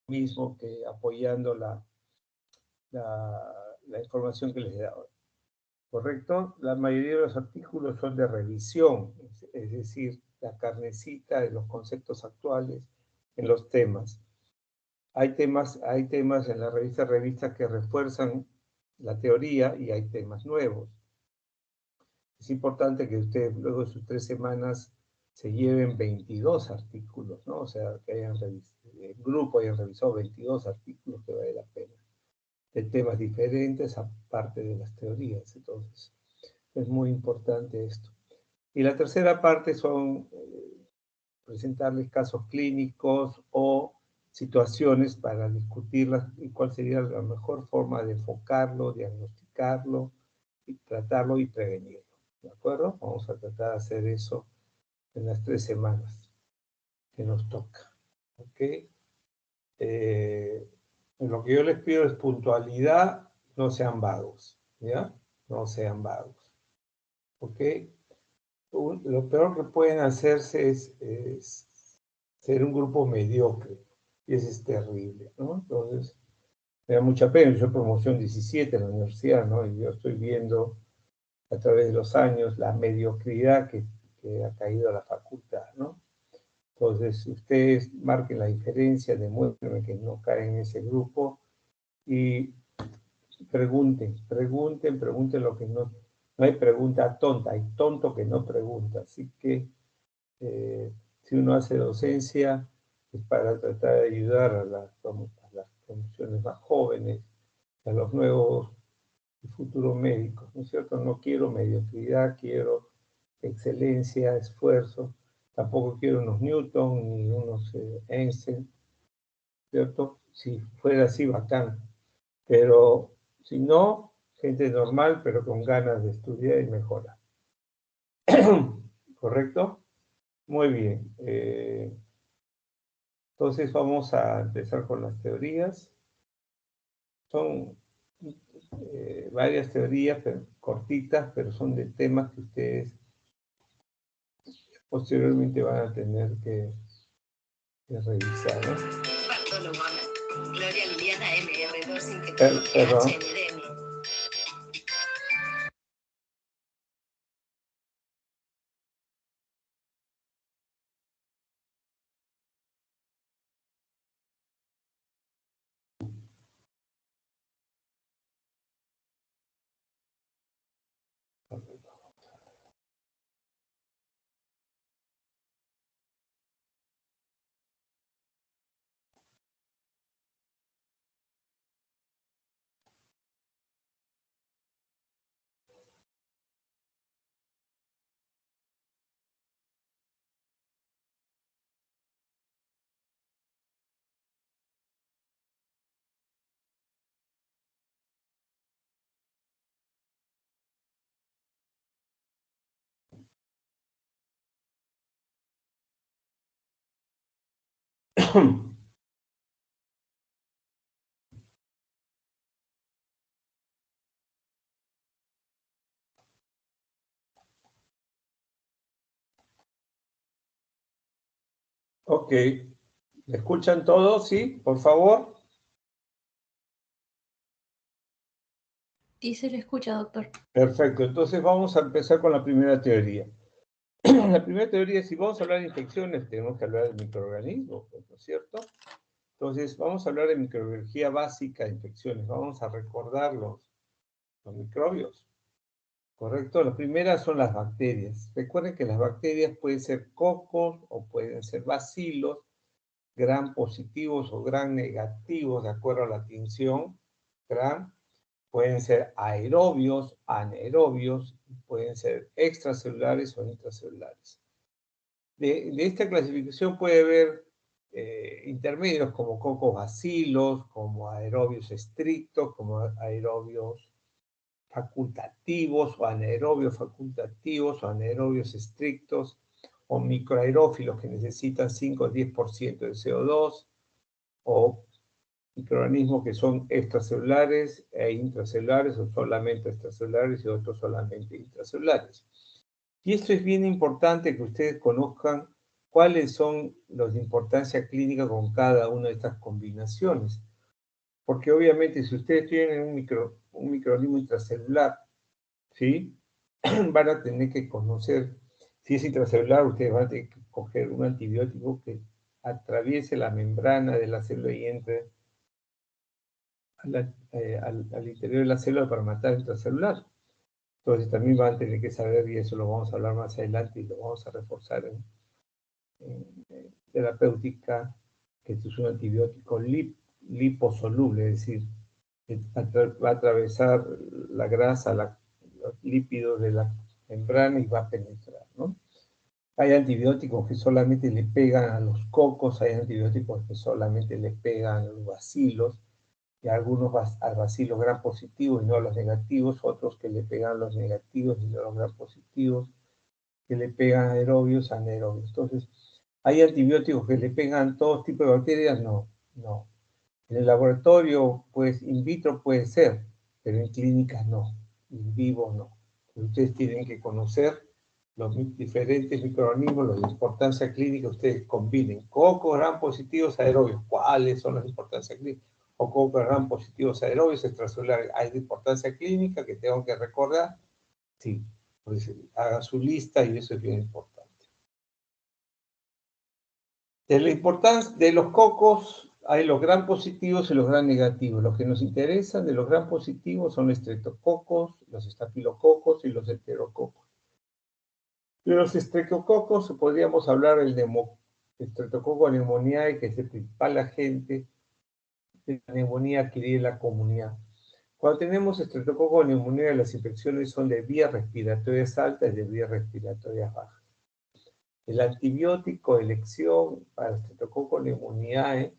mismo que apoyando la información que les he dado. ¿Correcto? La mayoría de los artículos son de revisión, es decir, la carnecita de los conceptos actuales en los temas. Hay temas en la revista que refuerzan la teoría y hay temas nuevos. Es importante que ustedes luego de sus 3 semanas se lleven 22 artículos, ¿no? O sea, que el grupo hayan revisado 22 artículos, que vale la pena, de temas diferentes aparte de las teorías. Entonces, es muy importante esto. Y la tercera parte son presentarles casos clínicos o situaciones para discutirlas y cuál sería la mejor forma de enfocarlo, diagnosticarlo, y tratarlo y prevenirlo. ¿De acuerdo? Vamos a tratar de hacer eso en las 3 semanas que nos toca. ¿Ok? Lo que yo les pido es puntualidad, no sean vagos. ¿Ya? No sean vagos. ¿Ok? Lo peor que pueden hacerse es ser un grupo mediocre. Y eso es terrible, ¿no? Entonces, me da mucha pena. Yo soy promoción 17 en la universidad, ¿no? Y yo estoy viendo a través de los años la mediocridad que ha caído a la facultad, ¿no? Entonces, ustedes marquen la diferencia, demuestren que no caen en ese grupo y pregunten lo que no hay pregunta tonta, hay tonto que no pregunta. Así que si uno hace docencia es para tratar de ayudar a las promociones más jóvenes, a los nuevos futuros médicos, ¿no es cierto? No quiero mediocridad, quiero excelencia, esfuerzo. Tampoco quiero unos Newton ni unos Einstein, ¿cierto? Si fuera así, bacán. Pero si no, gente normal, pero con ganas de estudiar y mejorar. ¿Correcto? Muy bien. Entonces vamos a empezar con las teorías. Son varias teorías cortitas, pero son de temas que ustedes posteriormente van a tener que revisar, ¿no? Gloria Liliana MR2 Perdón. Ok. ¿Me escuchan todos? ¿Sí? Por favor. Sí, se le escucha, doctor. Perfecto. Entonces vamos a empezar con la primera teoría. La primera teoría es, si vamos a hablar de infecciones, tenemos que hablar de microorganismos, ¿no es cierto? Entonces, vamos a hablar de microbiología básica de infecciones. Vamos a recordar los microbios. ¿Correcto? La primera son las bacterias. Recuerden que las bacterias pueden ser cocos o pueden ser bacilos, gram positivos o gram negativos, de acuerdo a la tinción. Gram. Pueden ser aerobios, anaerobios, pueden ser extracelulares o intracelulares. De esta clasificación puede haber intermedios como cocos bacilos, como aerobios estrictos, como aerobios facultativos o anaerobios facultativos o anaerobios estrictos o microaerófilos que necesitan 5 o 10% de CO2 o microorganismos que son extracelulares e intracelulares o solamente extracelulares y otros solamente intracelulares. Y esto es bien importante que ustedes conozcan cuáles son los de importancia clínica con cada una de estas combinaciones. Porque obviamente si ustedes tienen un microorganismo intracelular, ¿sí? Van a tener que conocer, si es intracelular, ustedes van a tener que coger un antibiótico que atraviese la membrana de la célula y entre al interior de la célula para matar intracelular. Entonces también van a tener que saber, y eso lo vamos a hablar más adelante y lo vamos a reforzar en terapéutica, que esto es un antibiótico liposoluble, es decir, que va a atravesar la grasa, los lípidos de la membrana y va a penetrar, ¿no? Hay antibióticos que solamente le pegan a los cocos, hay antibióticos que solamente le pegan a los bacilos, y algunos a bacilos gram positivos y no a los negativos, otros que le pegan a los negativos y no a los gram positivos, que le pegan a aerobios, anaerobios. Entonces, ¿hay antibióticos que le pegan a todo tipo de bacterias? No, no. En el laboratorio, pues, in vitro puede ser, pero en clínicas no, in vivo no. Ustedes tienen que conocer los diferentes microorganismos, los de importancia clínica, ustedes combinen cocos gram positivos aerobios. ¿Cuáles son las de importancia clínica? O cocos gram positivos aerobios extracelulares. ¿Hay de importancia clínica que tengo que recordar? Sí, pues haga su lista y eso es bien importante. De la importancia de los cocos, hay los gram positivos y los gram negativos. Los que nos interesan de los gram positivos son los estreptococos, los estafilococos y los enterococos. De los estreptococos podríamos hablar del Streptococcus pneumoniae, que es el principal agente de la neumonía adquirida en la comunidad. Cuando tenemos Streptococcus pneumoniae, las infecciones son de vías respiratorias altas y de vías respiratorias bajas. El antibiótico de elección para Streptococcus pneumoniae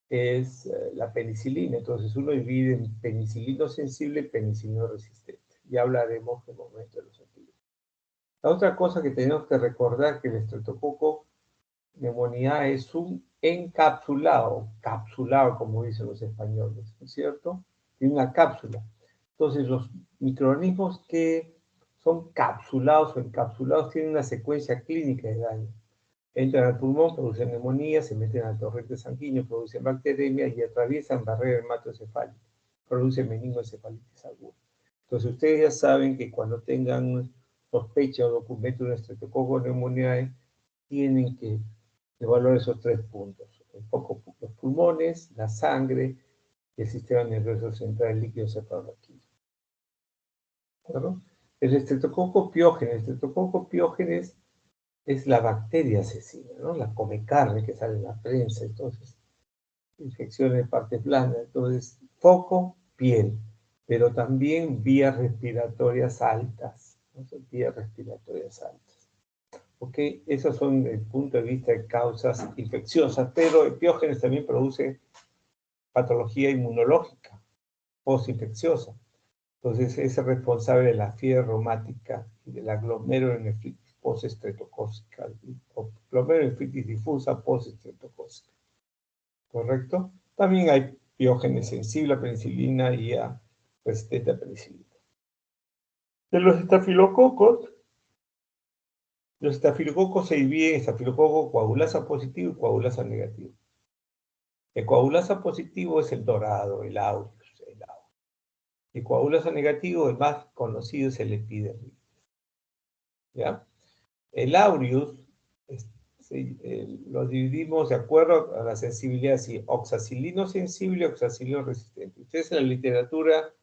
es la penicilina. Entonces uno divide en penicilino sensible y penicilino resistente. Ya hablaremos en el momento de los antibióticos. La otra cosa que tenemos que recordar es que el Streptococcus pneumoniae es un encapsulado, capsulado como dicen los españoles, ¿no es cierto? Tiene una cápsula. Entonces los microorganismos que son capsulados o encapsulados tienen una secuencia clínica de daño. Entran al pulmón, producen neumonía, se meten al torrente sanguíneo, producen bacteremia y atraviesan barrera hematoencefálica, producen meningoencefalitis aguda. Entonces ustedes ya saben que cuando tengan sospecha o documento de un Streptococcus pneumoniae, tienen que evaluar esos 3 puntos. Los pulmones, la sangre y el sistema nervioso central, el líquido cefalorraquídeo. ¿Claro? El Streptococcus pyogenes. El Streptococcus pyogenes es la bacteria asesina, ¿no? La come carne que sale en la prensa, entonces, infecciones de partes blandas, entonces, foco, piel, pero también vías respiratorias altas, ¿no? Vías respiratorias altas. ¿Ok? Esos son desde el punto de vista de causas infecciosas, pero el piógenes también produce patología inmunológica, postinfecciosa. Entonces es el responsable de la fiebre reumática y de la glomerulonefritis postestreptocócica, o glomerulonefritis difusa postestreptocócica. ¿Correcto? También hay piógenes sensibles a penicilina y a resistente a penicilina. De los estafilococos se dividen en estafilococo coagulasa positivo y coagulasa negativo. El coagulasa positivo es el dorado, el aureus. El coagulasa negativo, el más conocido, es el epidermidis. ¿Ya? El aureus lo dividimos de acuerdo a la sensibilidad, así, oxacilino sensible y oxacilino resistente. Ustedes en la literatura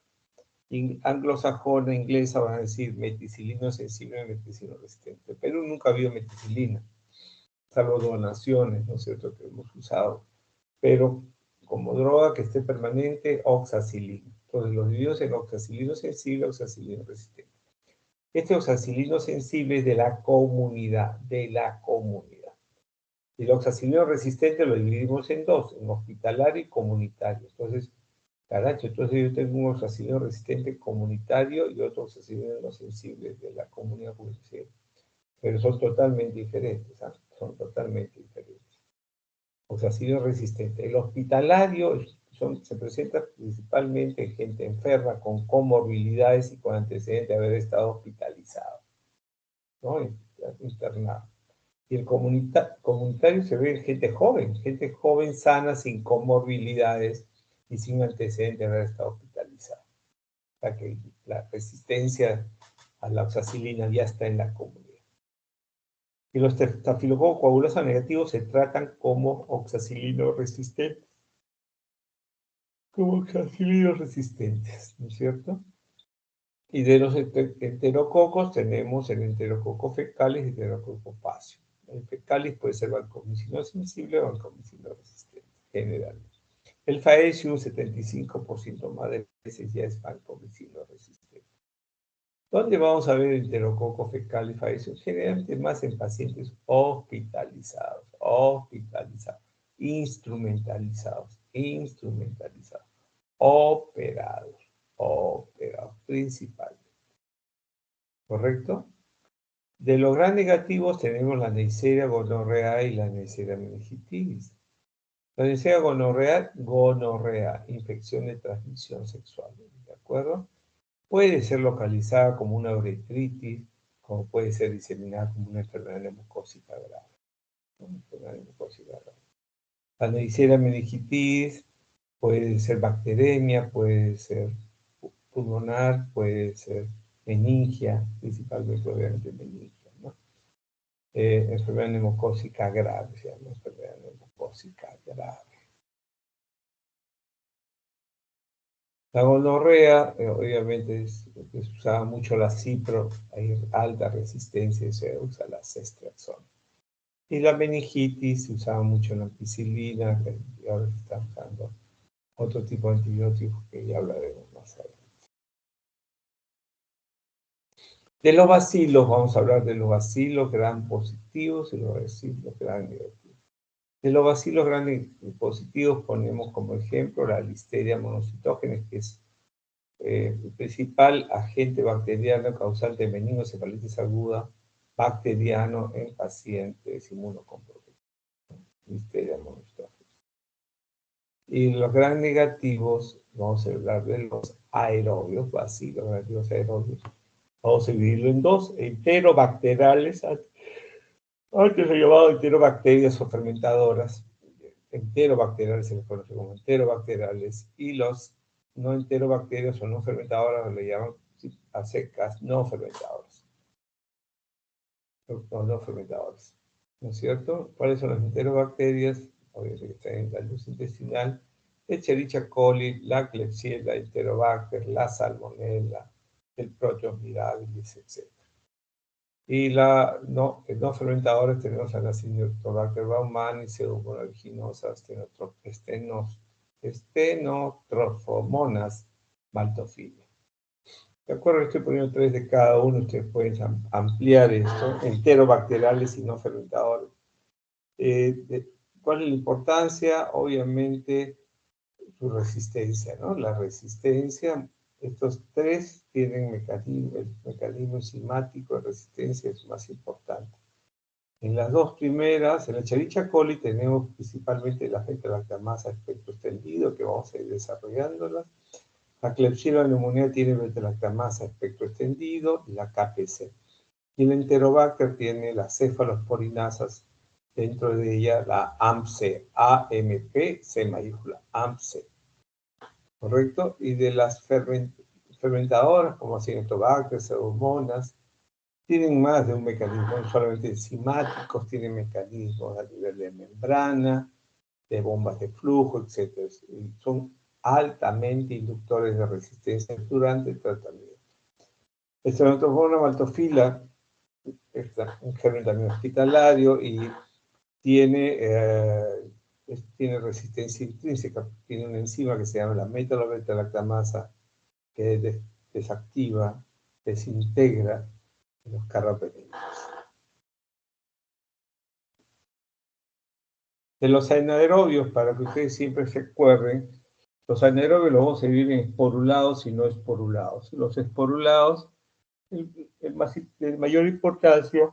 anglosajona, inglesa, van a decir meticilino sensible y meticilino resistente. Pero nunca ha habido meticilina, salvo donaciones, ¿no es cierto?, que hemos usado. Pero como droga que esté permanente, oxacilino. Entonces los dividimos en oxacilino sensible y oxacilino resistente. Este oxacilino sensible es de la comunidad, Y el oxacilino resistente lo dividimos en 2, en hospitalario y comunitario. Entonces, caracho, entonces yo tengo un oxacilino resistente comunitario y otro oxacilino sensible de la comunidad judicial. Pero son totalmente diferentes, ¿ah? Son totalmente diferentes. Oxacilino resistente. El hospitalario se presenta principalmente en gente enferma con comorbilidades y con antecedentes de haber estado hospitalizado, ¿no? Internado. Y el comunitario se ve gente joven sana, sin comorbilidades y sin antecedentes de haber estado hospitalizado. O sea que la resistencia a la oxacilina ya está en la comunidad. Y los estafilococos coagulosos negativos se tratan como oxacilinos resistentes. ¿No es cierto? Y de los enterococos tenemos el enterococo fecalis y el enterococo facio. El fecalis puede ser vancomicino sensible o vancomicino resistente, generalmente. El faecio, un 75% más de veces ya es vancomicino resistente. ¿Dónde vamos a ver el enterococo fecal y faecio? Generalmente más en pacientes hospitalizados, instrumentalizados, operados principalmente. ¿Correcto? De los gram negativos tenemos la Neisseria gonorrea y la Neisseria meningitis. La Neisseria gonorrea, infección de transmisión sexual, ¿de acuerdo? Puede ser localizada como una uretritis, como puede ser diseminada como una enfermedad neumocócica grave. La Neisseria meningitis puede ser bacteremia, puede ser pulmonar, puede ser meningia, principalmente obviamente meningia, ¿no? Enfermedad neumocócica grave, se llama enfermedad neumocócica grave. La gonorrea, obviamente, se usaba mucho la cipro, hay alta resistencia y se usa la ceftriaxona. Y la meningitis se usaba mucho la ampicilina, y ahora se está usando otro tipo de antibióticos que ya hablaremos más adelante. De los bacilos, vamos a hablar de los bacilos gram positivos y los bacilos gram negativos. De los bacilos gram positivos ponemos como ejemplo la Listeria monocitógenes, que es el principal agente bacteriano causante de meningoencefalitis aguda bacteriano en pacientes inmunocomprometidos. Listeria monocitógenes. Y los gram negativos, vamos a hablar de los aerobios, bacilos negativos aerobios. Vamos a dividirlo en dos, enterobacteriales, antes se llamaba enterobacterias o fermentadoras. Enterobacteriales se les conoce como enterobacteriales, y los no enterobacterias o no fermentadoras le llaman a secas no fermentadoras. No fermentadoras. ¿No es cierto? ¿Cuáles son las enterobacterias? Obviamente que están en la luz intestinal. Escherichia coli, la Klebsiella, Enterobacter, la Salmonella, el Proteus mirabilis, etc. Y no fermentadoras tenemos a la Acinetobacter baumannii, Pseudomonas aeruginosa, Stenotropomonas maltophilia. De acuerdo, estoy poniendo 3 de cada uno, ustedes pueden ampliar esto, enterobacteriales y no fermentadores. ¿Cuál es la importancia? Obviamente, su resistencia, ¿no? La resistencia, estos tres tienen el mecanismo enzimático de resistencia es más importante. En las dos primeras, en la Escherichia coli, tenemos principalmente la beta-lactamasa espectro extendido, que vamos a ir desarrollándolas. La Klebsiella neumonía tiene beta-lactamasa espectro extendido, y la KPC. Y el Enterobacter tiene las cefalosporinasas, dentro de ella la AMP-C, AMP, C mayúscula, AMP-C. ¿Correcto? Y de las fermentadoras, como Acinetobacter, Pseudomonas, tienen más de un mecanismo, no solamente enzimáticos, tienen mecanismos a nivel de membrana, de bombas de flujo, etc. Y son altamente inductores de resistencia durante el tratamiento. El Stenotrophona maltophilia es un germen también hospitalario y tiene resistencia intrínseca, tiene una enzima que se llama la metalobeta-lactamasa, que desactiva, desintegra los carbapenémicos. De los anaerobios, para que ustedes siempre se acuerden, los anaerobios los vamos a dividir en esporulados y no esporulados. Los esporulados, de mayor importancia,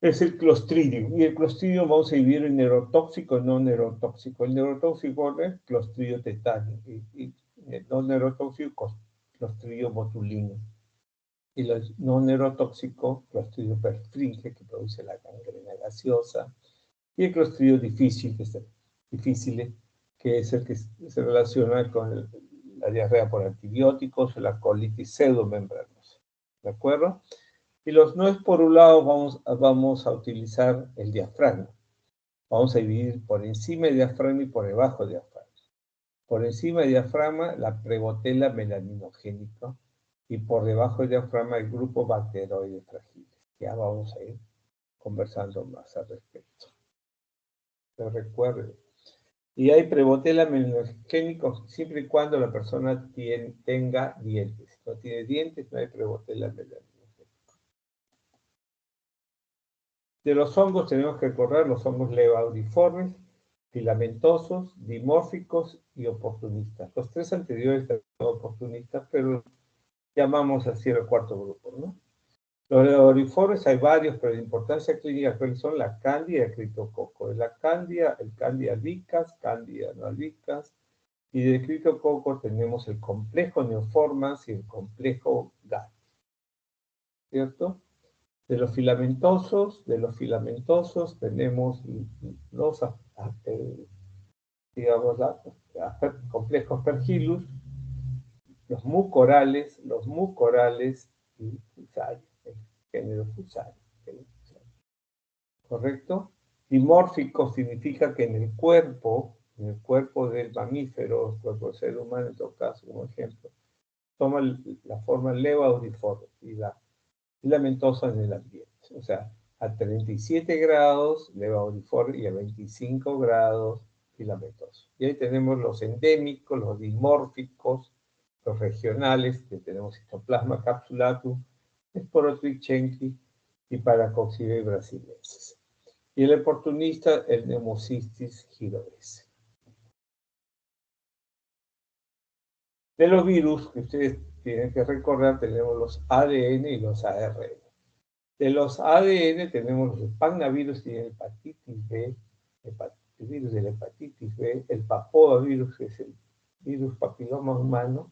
es el Clostridium. Y el Clostridium vamos a dividir en neurotóxico y no neurotóxico. El neurotóxico es Clostridio tetani y el no neurotóxico Clostridio botulino. y lo no neurotóxico, Clostridio perfringens, que produce la gangrena gaseosa, y el Clostridio difficile, que es el que se relaciona con la diarrea por antibióticos o la colitis pseudomembranosa. ¿De acuerdo? Y los no esporulados vamos a utilizar el diafragma. Vamos a dividir por encima del diafragma y por debajo del diafragma. Por encima del diafragma, la prebotella melaninogénica, y por debajo del diafragma, el grupo bacteroides frágiles. Ya vamos a ir conversando más al respecto. Pero recuerden. Y hay prebotella melaninogénicos siempre y cuando la persona tenga dientes. Si no tiene dientes, no hay prebotella melaninogénica. De los hongos tenemos que recordar los hongos levauriformes, filamentosos, dimórficos y oportunistas. Los tres anteriores son oportunistas, pero llamamos así el cuarto grupo, ¿no? Los levauriformes hay varios, pero de importancia clínica son la cándida y el criptococo. De la cándida, el cándida albicans, cándida no albicans, y del criptococo tenemos el complejo neoformans y el complejo GAT, ¿cierto? De los filamentosos tenemos los, digamos, complejos Aspergillus, los mucorales y Fusarium, el género Fusarium. ¿Correcto? Dimórfico significa que en el cuerpo del mamífero, el cuerpo del ser humano, en todo caso, como ejemplo, toma la forma levauriforme y la filamentosa en el ambiente. O sea, a 37 grados levauriforme y a 25 grados filamentoso. Y ahí tenemos los endémicos, los dimórficos, los regionales, que tenemos Histoplasma capsulatum, Sporotrichенki y Paracoxidae brasiliensis. Y el oportunista, el Pneumocystis gyrodese. De los virus que ustedes tienen que recordar, tenemos los ADN y los ARN. De los ADN tenemos los pagnavirus y el hepatitis B, el virus de la hepatitis B, el papoavirus, que es el virus papiloma humano,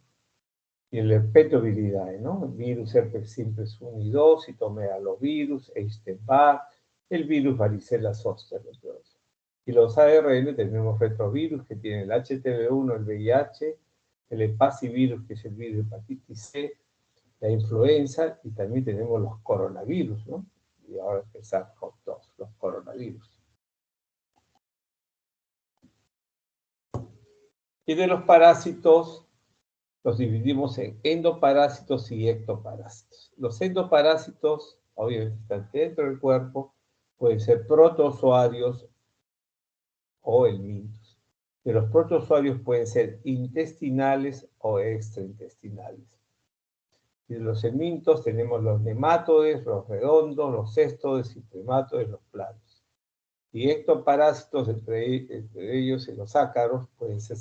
y el herpetoviridae, ¿no? El virus herpes simplex 1 y 2, citomegalovirus, Epstein-Barr, el virus varicela zoster, entre otros. Y los ARN tenemos retrovirus, que tienen el HTV1, el VIH, el hepacivirus, que es el virus de hepatitis C, la influenza, y también tenemos los coronavirus, ¿no? Y ahora empezar con todos los coronavirus. Y de los parásitos, los dividimos en endoparásitos y ectoparásitos. Los endoparásitos, obviamente, están dentro del cuerpo, pueden ser protozoarios o helmintos. De los protozoarios pueden ser intestinales o extraintestinales. Y de los helmintos tenemos los nemátodes, los redondos, los céstodes y tremátodes, los planos. Y ectoparásitos, entre ellos los ácaros, pueden ser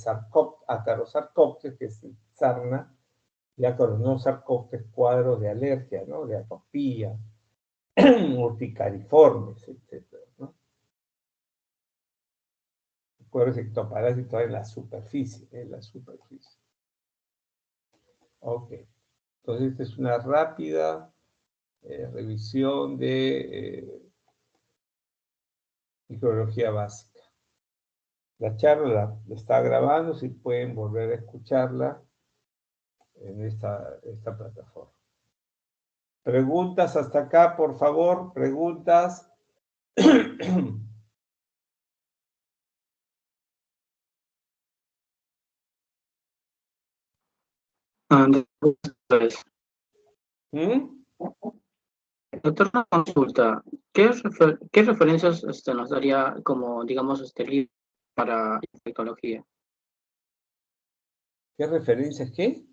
ácarosarcópteros, que es el sarna, y ácaros-no-sarcópteros, cuadros de alergia, ¿no? De atopía, urticariformes, etc., ¿no? Cuadros ectoparásitos en la superficie, Ok. Entonces, esta es una rápida revisión de microbiología básica. La charla la está grabando, si pueden volver a escucharla en esta plataforma. Preguntas hasta acá, por favor, preguntas. ¿Mm? Doctor, una consulta. ¿Qué referencias nos daría como, digamos, libro para infectología? ¿Qué referencias qué?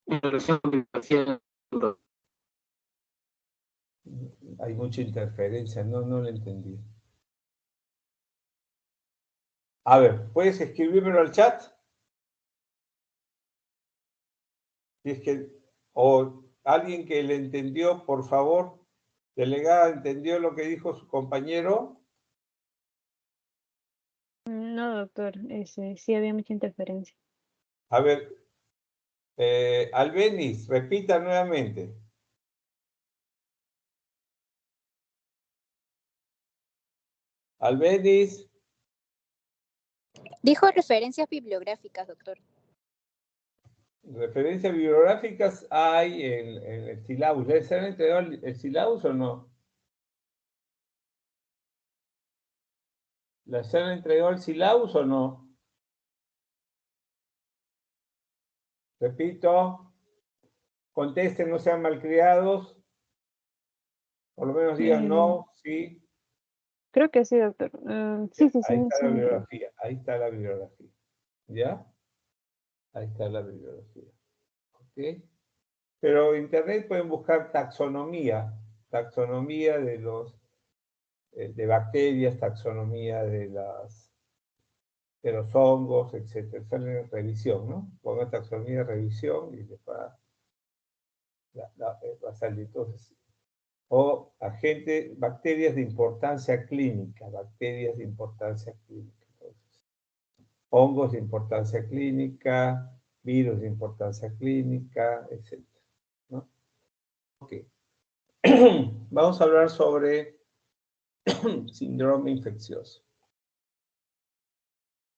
En relación a bibliografía. Hay mucha interferencia, no lo entendí. A ver, ¿puedes escribírmelo al chat? Si es que, o alguien que le entendió, por favor, delegada, ¿entendió lo que dijo su compañero? No, doctor, sí había mucha interferencia. A ver, Albeniz, repita nuevamente. Albeniz, Dijo referencias bibliográficas, doctor. referencias bibliográficas hay en el sílabus. ¿Les han entregado el sílabus o no? ¿Les han entregado el sílabus o no? Repito, contesten, no sean malcriados. Por lo menos digan no, sí. Creo que sí, doctor. Sí, sí, Ahí sí. está sí la me creo. bibliografía, ahí está la bibliografía. ¿Ya? Ahí está la bibliografía. ¿Ok? Pero en internet pueden buscar taxonomía de los de bacterias, taxonomía de los hongos, etc. Sale en revisión, ¿no? Pongan taxonomía, revisión y les va a salir. Entonces, o bacterias de importancia clínica, bacterias de importancia clínica. Entonces, hongos de importancia clínica, virus de importancia clínica, etc. ¿No? Ok. Vamos a hablar sobre síndrome infeccioso.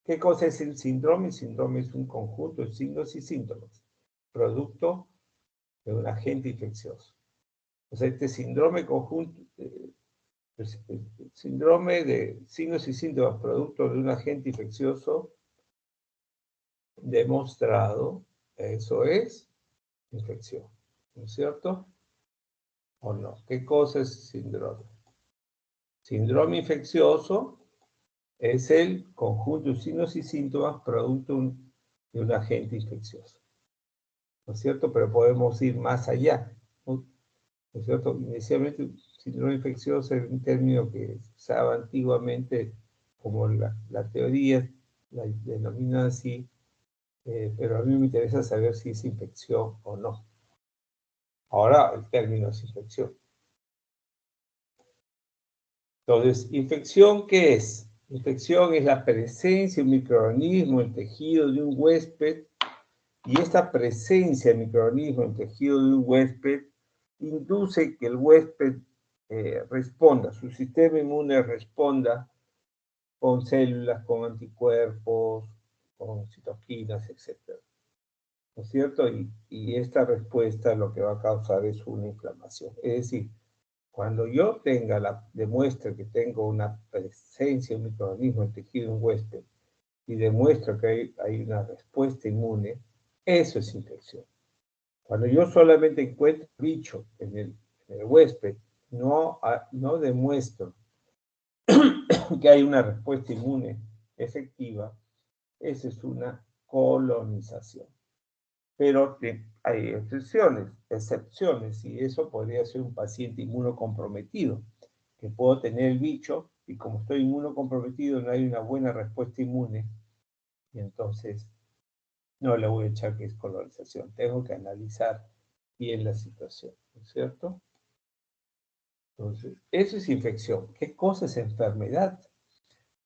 ¿Qué cosa es el síndrome? El síndrome es un conjunto de signos y síntomas, producto de un agente infeccioso. O sea, este síndrome conjunto, el síndrome de signos y síntomas, producto de un agente infeccioso demostrado, eso es infección, ¿no es cierto? ¿O no? ¿Qué cosa es síndrome? Síndrome infeccioso es el conjunto de signos y síntomas producto de un agente infeccioso, ¿no es cierto? Pero podemos ir más allá, ¿no es cierto? Inicialmente, síndrome infeccioso es un término que se usaba antiguamente como la teoría la denomina así, pero a mí me interesa saber si es infección o no. Ahora el término es infección. Entonces, ¿infección qué es? Infección es la presencia de un microorganismo en el tejido de un huésped, y esta presencia de microorganismo en el tejido de un huésped induce que el huésped responda, su sistema inmune responda con células, con anticuerpos, con citoquinas, etc. ¿No es cierto? Y esta respuesta lo que va a causar es una inflamación. Es decir, cuando yo demuestre que tengo una presencia de un microorganismo en el tejido de un huésped y demuestro que hay una respuesta inmune, eso es infección. Cuando yo solamente encuentro bicho en el huésped, no demuestro que hay una respuesta inmune efectiva, esa es una colonización. Pero hay excepciones, y eso podría ser un paciente inmunocomprometido, que puedo tener el bicho, y como estoy inmunocomprometido no hay una buena respuesta inmune, y entonces no le voy a echar que es colonización. Tengo que analizar bien la situación, ¿no es cierto? Entonces, eso es infección. ¿Qué cosa es enfermedad?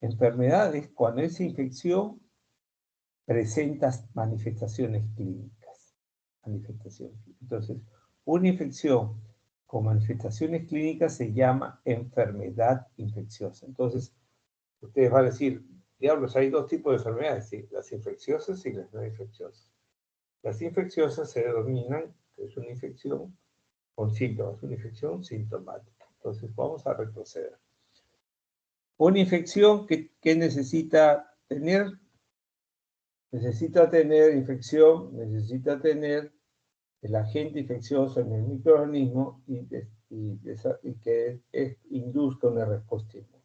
Enfermedad es cuando esa infección presenta manifestaciones clínicas. Entonces, una infección con manifestaciones clínicas se llama enfermedad infecciosa. Entonces, ustedes van a decir, diablos, hay dos tipos de enfermedades, ¿sí? Las infecciosas y las no infecciosas. Las infecciosas se denominan que es una infección con síntomas, una infección sintomática. Entonces, vamos a retroceder. Una infección que necesita tener, infección, necesita tener el agente infeccioso en el microorganismo y que induzca una respuesta inmune.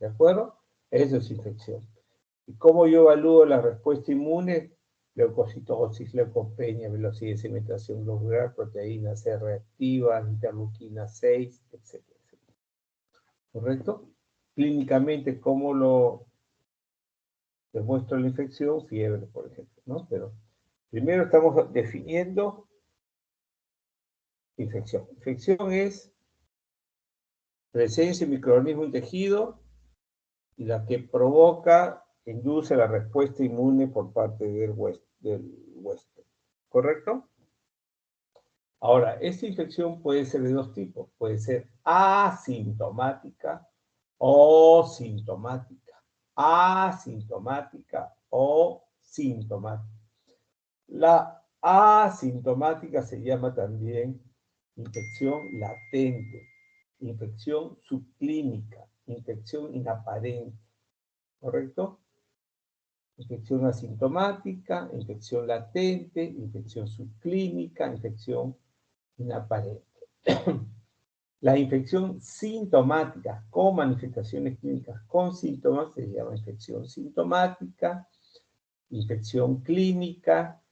¿De acuerdo? Eso es infección. ¿Y cómo yo evalúo la respuesta inmune? Leucocitosis, leucopenia, velocidad de segmentación globular, proteínas C reactivas, interleuquina 6, etc. ¿Correcto? Clínicamente, ¿cómo lo demuestro la infección? Fiebre, por ejemplo, ¿no? Pero primero estamos definiendo infección. Infección es presencia de microorganismo en tejido y la que induce la respuesta inmune por parte del huésped. ¿Correcto? Ahora, esta infección puede ser de dos tipos. Puede ser asintomática o sintomática, asintomática o sintomática. La asintomática se llama también infección latente, infección subclínica, infección inaparente, ¿correcto? Infección asintomática, infección latente, infección subclínica, infección inaparente. La infección sintomática con manifestaciones clínicas con síntomas se llama infección sintomática, infección clínica,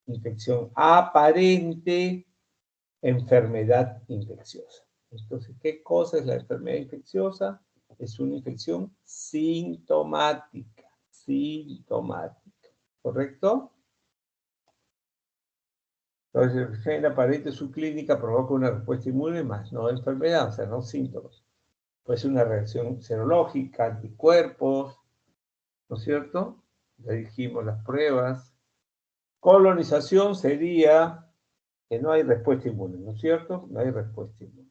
infección aparente, enfermedad infecciosa. Entonces, ¿qué cosa es la enfermedad infecciosa? Es una infección sintomática, ¿correcto? Entonces, la infección aparente subclínica provoca una respuesta inmune más no enfermedad, o sea, no síntomas. Puede ser una reacción serológica, anticuerpos, ¿no es cierto? Ya dijimos las pruebas. Colonización sería que no hay respuesta inmune, ¿no es cierto? No hay respuesta inmune.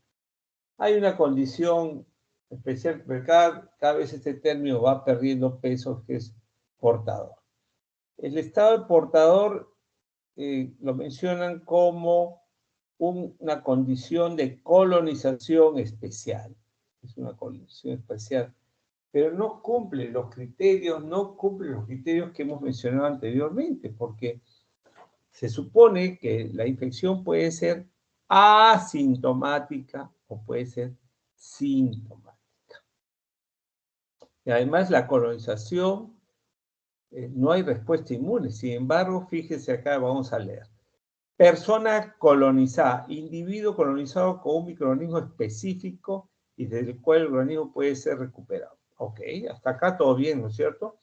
Hay una condición especial, porque cada vez este término va perdiendo peso, que es portador. El estado de portador lo mencionan como una condición de colonización especial. Es una colonización especial, pero no cumple los criterios que hemos mencionado anteriormente, porque se supone que la infección puede ser asintomática o puede ser sintomática. Y además la colonización, no hay respuesta inmune. Sin embargo, fíjese acá, vamos a leer. Persona colonizada, individuo colonizado con un microorganismo específico y desde el cual el organismo puede ser recuperado. Ok, hasta acá todo bien, ¿no es cierto?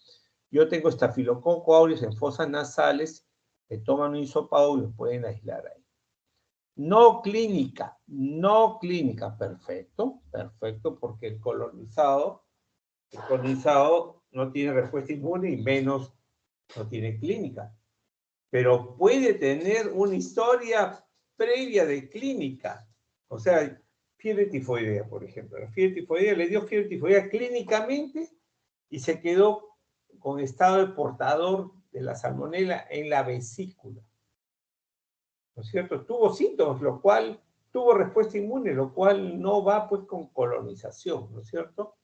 Yo tengo estafilococo aureus en fosas nasales, que toman un hisopado y lo pueden aislar ahí. No clínica, perfecto, porque el colonizado no tiene respuesta inmune y menos no tiene clínica. Pero puede tener una historia previa de clínica. O sea, fiebre tifoidea, por ejemplo. La fiebre tifoidea le dio fiebre tifoidea clínicamente y se quedó con estado de portador de la salmonela en la vesícula. ¿No es cierto? Tuvo síntomas, lo cual tuvo respuesta inmune, lo cual no va pues con colonización, ¿no es cierto?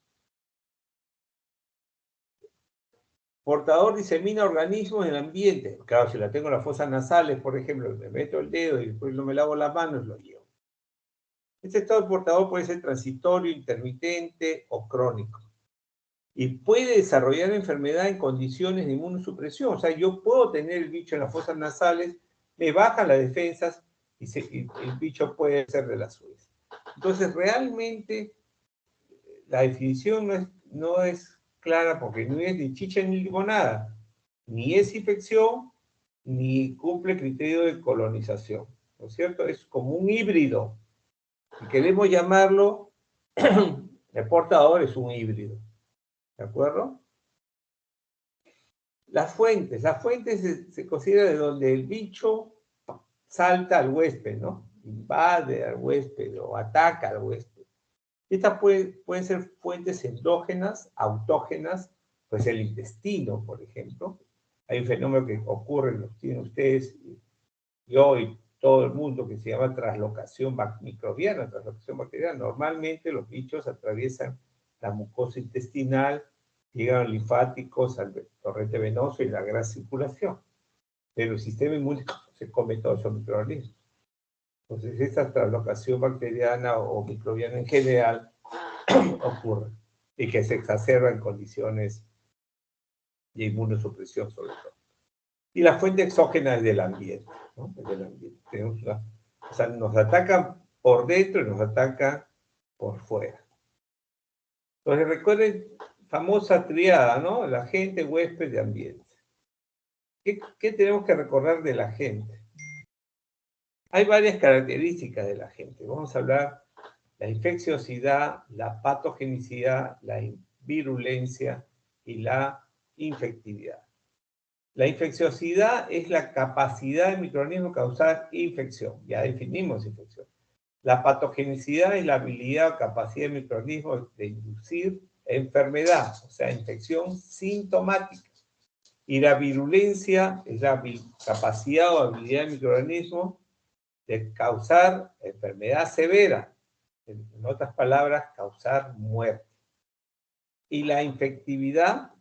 Portador disemina organismos en el ambiente. Claro, si la tengo en las fosas nasales, por ejemplo, me meto el dedo y después no me lavo las manos, lo llevo. Este estado de portador puede ser transitorio, intermitente o crónico. Y puede desarrollar enfermedad en condiciones de inmunosupresión. O sea, yo puedo tener el bicho en las fosas nasales, me bajan las defensas y el bicho puede ser de las suyas. Entonces, realmente, la definición no es clara porque no es ni chicha ni limonada. Ni es infección, ni cumple criterio de colonización. ¿No es cierto? Es como un híbrido. Si queremos llamarlo, el portador es un híbrido. ¿De acuerdo? Las fuentes se considera de donde el bicho salta al huésped, ¿no? Invade al huésped o ataca al huésped. Estas pueden ser fuentes endógenas, autógenas, pues el intestino, por ejemplo. Hay un fenómeno que ocurre, lo tienen ustedes, yo y todo el mundo, que se llama traslocación microbiana, traslocación bacteriana. Normalmente los bichos atraviesan la mucosa intestinal, llegan a los linfáticos, al torrente venoso y la gran circulación. Pero el sistema inmune se come todos esos microorganismos. Entonces, esta traslocación bacteriana o microbiana en general ocurre y que se exacerba en condiciones de inmunosupresión, sobre todo. Y la fuente exógena es del ambiente, ¿no? Es del ambiente. O sea, nos atacan por dentro y nos atacan por fuera. Entonces, recuerden, famosa triada, ¿no? La gente, huésped y ambiente. ¿Qué tenemos que recordar de la gente? Hay varias características de la gente. Vamos a hablar la infecciosidad, la patogenicidad, la virulencia y la infectividad. La infecciosidad es la capacidad del microorganismo de causar infección. Ya definimos infección. La patogenicidad es la habilidad o capacidad del microorganismo de inducir enfermedad, o sea, infección sintomática. Y la virulencia es la capacidad o habilidad del microorganismo de causar enfermedad severa. En otras palabras, causar muerte. Y la infectividad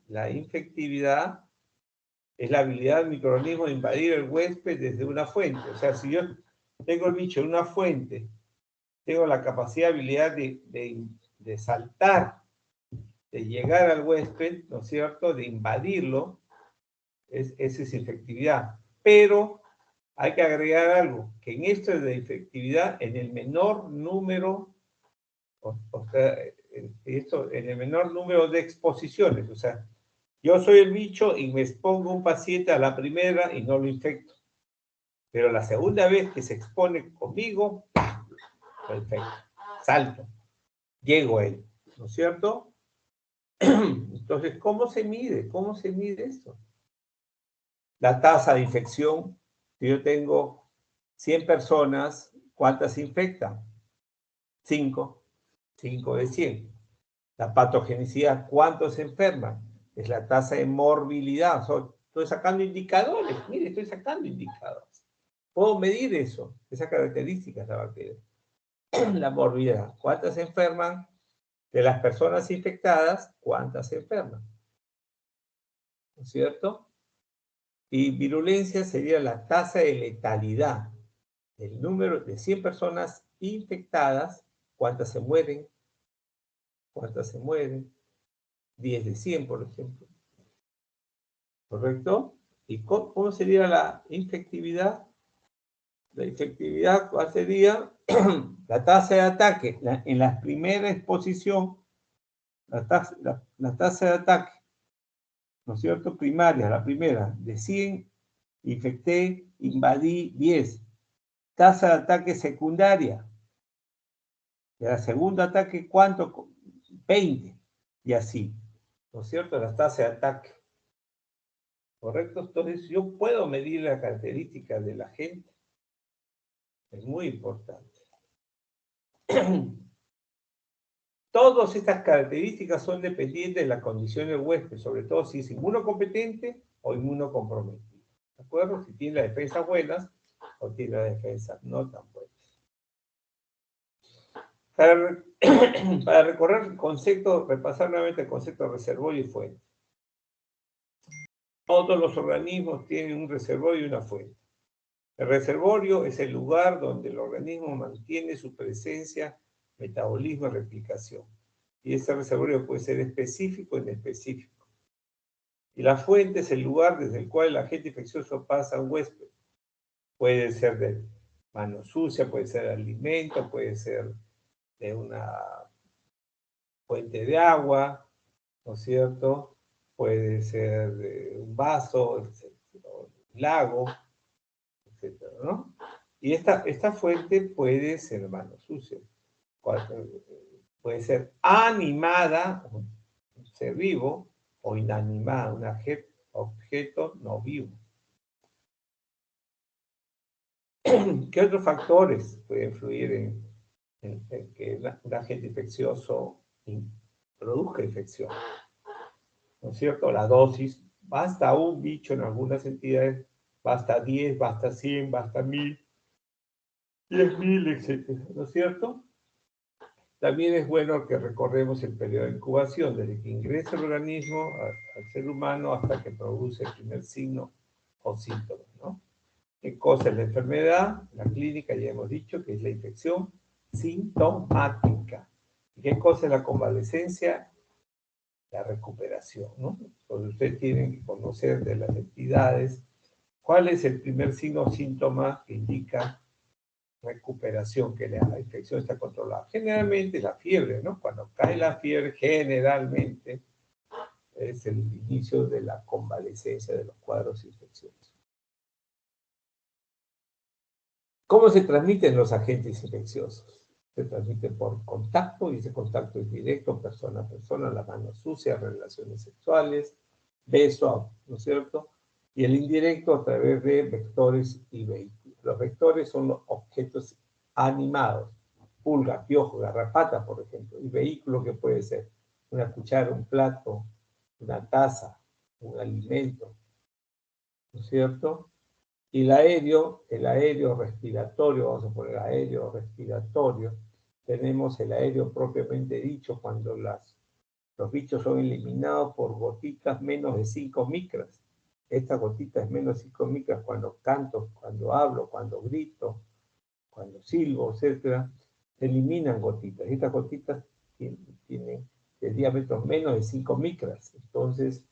es la habilidad del microorganismo de invadir el huésped desde una fuente. O sea, si yo tengo el bicho en una fuente, tengo la capacidad, habilidad de saltar, de llegar al huésped, ¿no es cierto?, de invadirlo, esa es infectividad. Pero hay que agregar algo, que en esto de infectividad, en el menor número, o sea, en el menor número de exposiciones. O sea, yo soy el bicho y me expongo a un paciente a la primera y no lo infecto. Pero la segunda vez que se expone conmigo, perfecto, salto, llego a él, ¿no es cierto? Entonces, ¿cómo se mide? ¿Cómo se mide esto? La tasa de infección, si yo tengo 100 personas, ¿cuántas se infectan? 5 de 100. La patogenicidad, ¿cuántos se enferman? Es la tasa de morbilidad. Estoy sacando indicadores, mire, estoy sacando indicadores. Puedo medir eso, esas características de la bacteria. La morbilidad, ¿cuántas se enferman? De las personas infectadas, ¿cuántas se enferman? ¿No es cierto? Y virulencia sería la tasa de letalidad. El número de 100 personas infectadas, ¿cuántas se mueren? ¿Cuántas se mueren? 10 de 100, por ejemplo. ¿Correcto? ¿Y cómo sería la infectividad? La infectividad, ¿cuál sería? La tasa de ataque. En la primera exposición, la tasa de ataque, ¿no es cierto? Primaria, la primera, de 100, infecté, invadí 10. Tasa de ataque secundaria. De la segunda ataque, ¿cuánto? 20. Y así, ¿no es cierto? La tasa de ataque. ¿Correcto? Entonces, yo puedo medir las características de la gente. Es muy importante. Todas estas características son dependientes de la condición del huésped, sobre todo si es inmunocompetente o inmunocomprometido. ¿De acuerdo? Si tiene las defensas buenas o tiene las defensas no tan buenas. Para recorrer el concepto, repasar nuevamente el concepto de reservorio y fuente. Todos los organismos tienen un reservorio y una fuente. El reservorio es el lugar donde el organismo mantiene su presencia, metabolismo y replicación. Y ese reservorio puede ser específico o inespecífico. Y la fuente es el lugar desde el cual el agente infeccioso pasa a un huésped. Puede ser de mano sucia, puede ser de alimento, puede ser de una fuente de agua, ¿no es cierto? Puede ser de un vaso, un lago, etcétera, ¿no? Y esta fuente puede ser mano sucia. Puede ser animada, un ser vivo, o inanimada, un objeto no vivo. ¿Qué otros factores pueden influir en que un agente infeccioso produzca infección? ¿No es cierto? La dosis. Basta un bicho en algunas entidades, basta 10, basta 100, basta 1000, 10.000, etc. ¿No es cierto? También es bueno que recorremos el periodo de incubación, desde que ingresa el organismo al ser humano hasta que produce el primer signo o síntoma, ¿no? ¿Qué cosa es la enfermedad? La clínica ya hemos dicho que es la infección sintomática. ¿Y qué cosa es la convalescencia? La recuperación, ¿no? Entonces ustedes tienen que conocer de las entidades cuál es el primer signo o síntoma que indica recuperación, que la infección está controlada. Generalmente la fiebre, ¿no? Cuando cae la fiebre, generalmente es el inicio de la convalescencia de los cuadros infecciosos. ¿Cómo se transmiten los agentes infecciosos? Se transmiten por contacto, y ese contacto es directo, persona a persona, la mano sucia, relaciones sexuales, beso, ¿no es cierto? Y el indirecto a través de vectores y vehículos. Los vectores son los objetos animados, pulga, piojo, garrapata, por ejemplo, y vehículo que puede ser una cuchara, un plato, una taza, un alimento, ¿no es cierto? Y el aéreo respiratorio, vamos a poner aéreo respiratorio, tenemos el aéreo propiamente dicho cuando los bichos son eliminados por gotitas menos de 5 micras. Esta gotita es menos de 5 micras cuando canto, cuando hablo, cuando grito, cuando silbo, etc. Se eliminan gotitas. Estas gotitas tienen de diámetros menos de 5 micras. Entonces,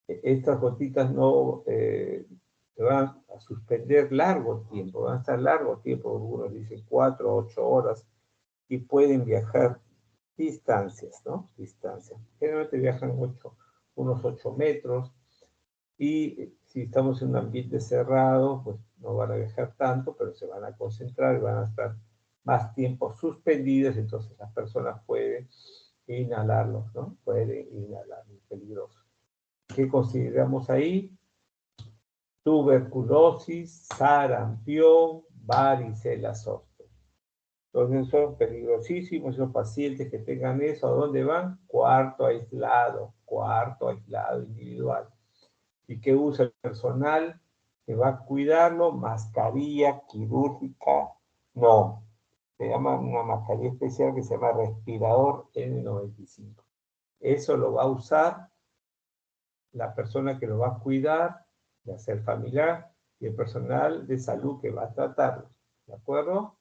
estas gotitas no se van a suspender largo tiempo, van a estar largo tiempo, algunos dicen 4 o 8 horas, y pueden viajar distancias, ¿no? Distancias. Generalmente viajan unos 8 metros, y si estamos en un ambiente cerrado, pues no van a viajar tanto, pero se van a concentrar y van a estar más tiempo suspendidas, entonces las personas pueden inhalarlos, ¿no? Pueden inhalar, es peligroso. ¿Qué consideramos ahí? Tuberculosis, sarampión, varicela zoster. Entonces son peligrosísimos esos pacientes que tengan eso. ¿A dónde van? Cuarto aislado individual. ¿Y qué usa el personal que va a cuidarlo? Mascarilla quirúrgica, no. Se llama una mascarilla especial que se llama respirador N95. Eso lo va a usar la persona que lo va a cuidar, ya sea el familiar, y el personal de salud que va a tratarlo. ¿De acuerdo?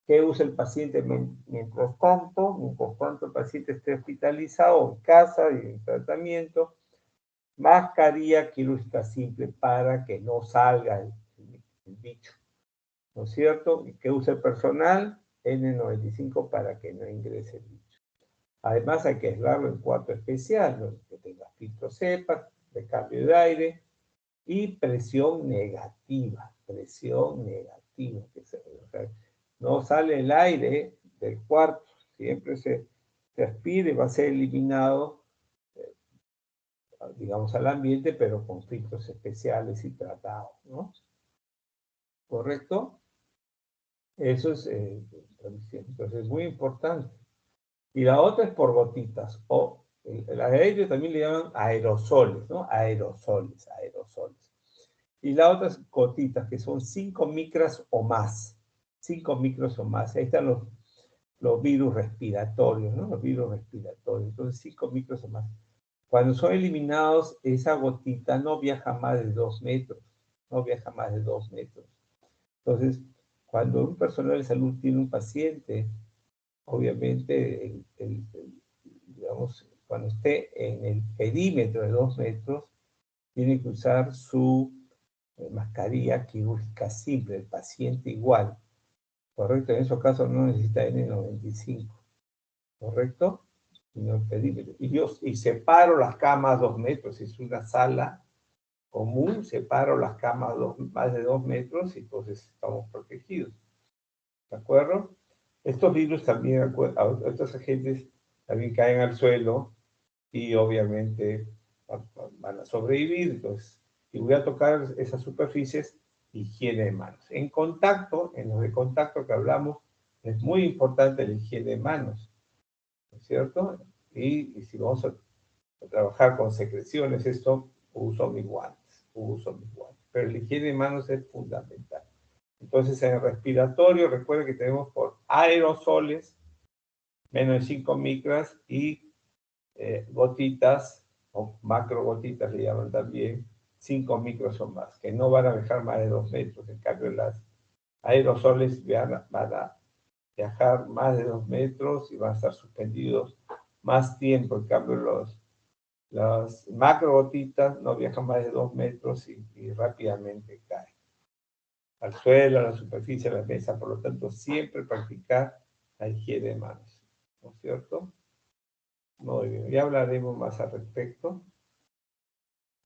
¿Qué usa el paciente mientras tanto? Mientras tanto el paciente esté hospitalizado en casa y en tratamiento, mascarilla quirúrgica simple para que no salga el bicho, ¿no es cierto? ¿Y qué usa el personal? N95 para que no ingrese el bicho. Además hay que aislarlo en cuarto especial, donde que tenga filtro CEPA, de cambio de aire, y presión negativa, que o sea, no sale el aire del cuarto, siempre se aspira y va a ser eliminado, digamos, al ambiente, pero con filtros especiales y tratados, ¿no? ¿Correcto? Eso es entonces es muy importante. Y la otra es por gotitas, o el aéreo también le llaman aerosoles, ¿no? Aerosoles. Y la otra es gotitas, que son 5 micras o más. 5 micros o más. Ahí están los virus respiratorios, ¿no? Los virus respiratorios. Entonces, 5 micros o más. Cuando son eliminados, esa gotita no viaja más de 2 metros. No viaja más de 2 metros. Entonces, cuando un personal de salud tiene un paciente, obviamente, digamos, cuando esté en el perímetro de 2 metros, tiene que usar su mascarilla quirúrgica simple, el paciente igual, ¿correcto? En esos casos no necesita N95, ¿correcto? Sino el perímetro. Y separo las camas 2 metros, si es una sala común, separo las camas más de 2 metros y entonces estamos protegidos, ¿de acuerdo? Estos virus también, estos agentes también caen al suelo y obviamente van a sobrevivir. Entonces, si voy a tocar esas superficies, higiene de manos. En los de contacto que hablamos, es muy importante la higiene de manos, ¿no es cierto? Y si vamos a trabajar con secreciones, uso mis guantes. Pero la higiene de manos es fundamental. Entonces, en el respiratorio, recuerden que tenemos por aerosoles, menos de 5 micras, y gotitas, o macrogotitas le llaman también, 5 micros o más, que no van a viajar más de 2 metros. En cambio, las aerosoles van a viajar más de 2 metros y van a estar suspendidos más tiempo. En cambio, las macrogotitas no viajan más de 2 metros y rápidamente caen al suelo, a la superficie de la mesa. Por lo tanto, siempre practicar la higiene de manos, ¿no es cierto? Muy bien, ya hablaremos más al respecto.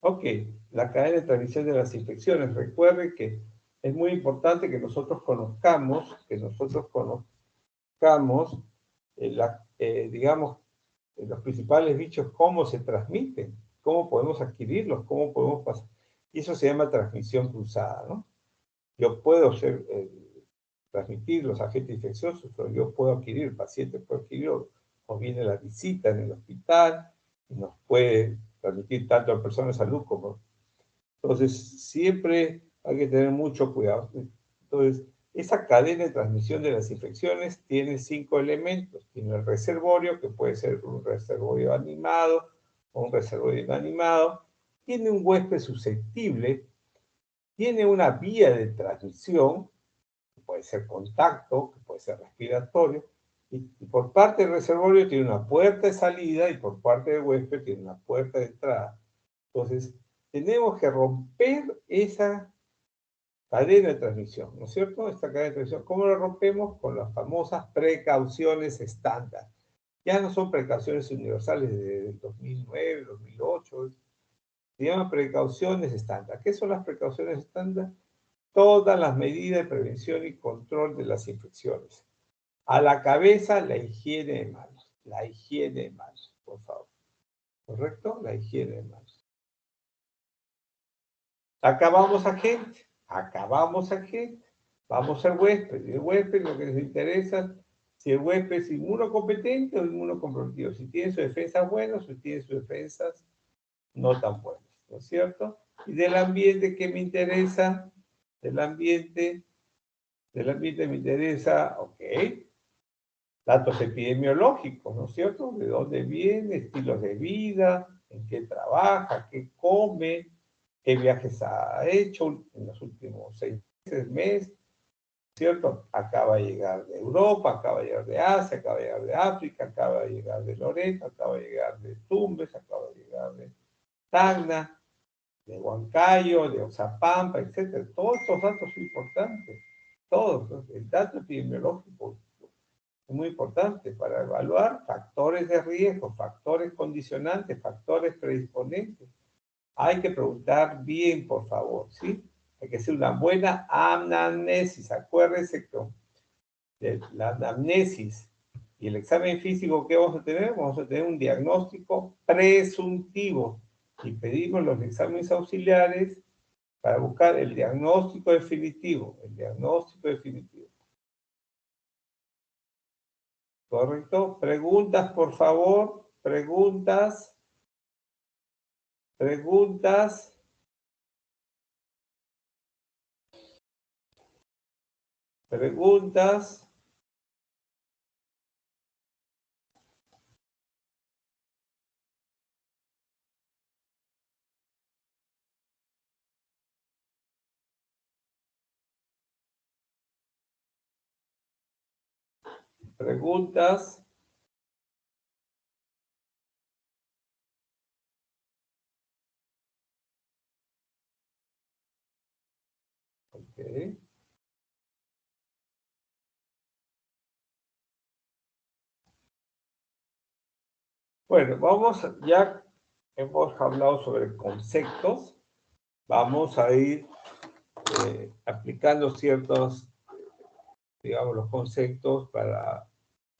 Ok, la cadena de transmisión de las infecciones. Recuerden que es muy importante que nosotros conozcamos, digamos, los principales bichos, cómo se transmiten, cómo podemos adquirirlos, cómo podemos pasar. Y eso se llama transmisión cruzada, ¿no? Yo puedo transmitir los agentes infecciosos, o yo puedo adquirir, el paciente puede adquirir, o viene la visita en el hospital y nos puede transmitir tanto a personas de salud como... Entonces, siempre hay que tener mucho cuidado. Entonces, esa cadena de transmisión de las infecciones tiene 5 elementos. Tiene el reservorio, que puede ser un reservorio animado o un reservorio inanimado. Tiene un huésped susceptible. Tiene una vía de transmisión, que puede ser contacto, que puede ser respiratorio. Y por parte del reservorio tiene una puerta de salida y por parte del huésped tiene una puerta de entrada. Entonces, tenemos que romper esa cadena de transmisión, ¿no es cierto? Esta cadena de transmisión, ¿cómo la rompemos? Con las famosas precauciones estándar. Ya no son precauciones universales desde el 2009, 2008, se llaman precauciones estándar. ¿Qué son las precauciones estándar? Todas las medidas de prevención y control de las infecciones. A la cabeza, la higiene de manos. La higiene de manos, por favor. ¿Correcto? La higiene de manos. Acabamos a gente. Vamos al huésped. Y el huésped lo que les interesa, si el huésped es inmunocompetente o inmunocomprometido, si tiene sus defensas buenas o si tiene sus defensas no tan buenas, ¿no es cierto? Y del ambiente, ¿qué me interesa? Del ambiente me interesa, ok, datos epidemiológicos, ¿no es cierto? ¿De dónde viene? Estilos de vida, en qué trabaja, qué come, qué viajes ha hecho en los últimos 6 meses, ¿cierto? Acaba de llegar de Europa, acaba de llegar de Asia, acaba de llegar de África, acaba de llegar de Loreto, acaba de llegar de Tumbes, acaba de llegar de Tacna, de Huancayo, de Oxapampa, etc. Todos estos datos son importantes. Todos. El dato epidemiológico es muy importante para evaluar factores de riesgo, factores condicionantes, factores predisponentes. Hay que preguntar bien, por favor, ¿sí? Hay que hacer una buena anamnesis. Acuérdense que de la anamnesis y el examen físico que vamos a tener, vamos a tener un diagnóstico presuntivo y pedimos los exámenes auxiliares para buscar el diagnóstico definitivo. El diagnóstico definitivo. ¿Correcto? Preguntas, por favor. Preguntas. Preguntas. Preguntas. Preguntas. Ok. Bueno, ya hemos hablado sobre conceptos, vamos a ir aplicando ciertos, digamos, los conceptos para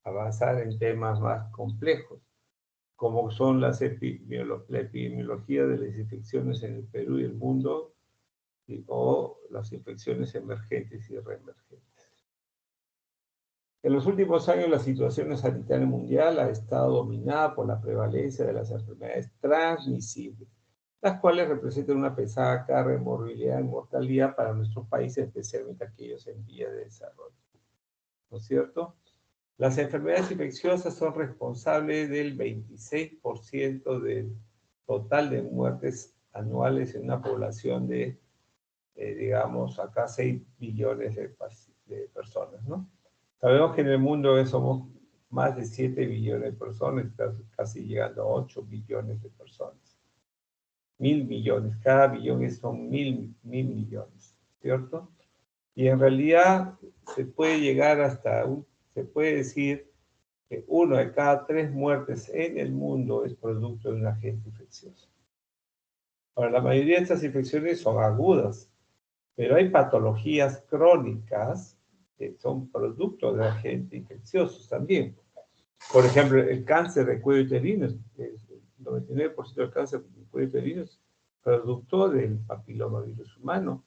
avanzar en temas más complejos, como son la epidemiología de las infecciones en el Perú y el mundo, o las infecciones emergentes y reemergentes. En los últimos años, la situación sanitaria mundial ha estado dominada por la prevalencia de las enfermedades transmisibles, las cuales representan una pesada carga de morbilidad y mortalidad para nuestros países, especialmente aquellos en vías de desarrollo. ¿No es cierto? Las enfermedades infecciosas son responsables del 26% del total de muertes anuales en una población de, digamos, acá 6 billones de personas, ¿no? Sabemos que en el mundo somos más de 7 billones de personas, casi llegando a 8 billones de personas. 1.000 millones, cada billón son 1.000 millones, ¿cierto? Y en realidad se puede llegar se puede decir que 1 de cada 3 muertes en el mundo es producto de un agente infeccioso. Ahora, la mayoría de estas infecciones son agudas, pero hay patologías crónicas que son producto de agentes infecciosos también. Por ejemplo, el cáncer de cuello uterino, el 99% del cáncer de cuello uterino es producto del papilomavirus humano.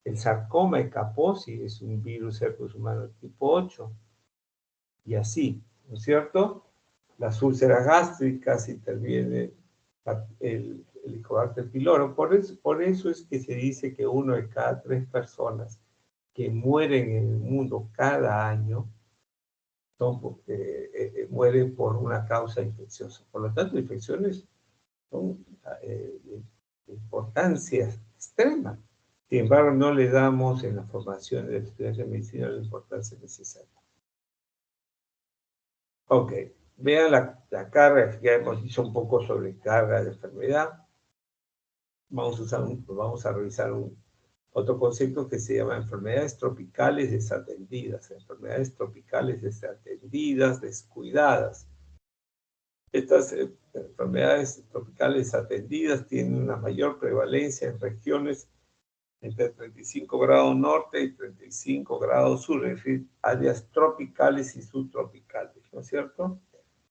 El sarcoma de Kaposi es un virus herpes humano tipo 8. Y así, ¿no es cierto? las úlceras gástricas, interviene el Helicobacter pylori. Por eso es que se dice que 1 de cada 3 personas que mueren en el mundo cada año son porque mueren por una causa infecciosa. Por lo tanto, infecciones son de importancia extrema. Sin embargo, no le damos en la formación de estudiantes de medicina la importancia necesaria. Ok, vean la carga, ya hemos dicho un poco sobre carga de enfermedad. Vamos a revisar otro concepto que se llama enfermedades tropicales desatendidas. Enfermedades tropicales desatendidas, descuidadas. Estas enfermedades tropicales desatendidas tienen una mayor prevalencia en regiones entre 35 grados norte y 35 grados sur, es decir, áreas tropicales y subtropicales, ¿no es cierto?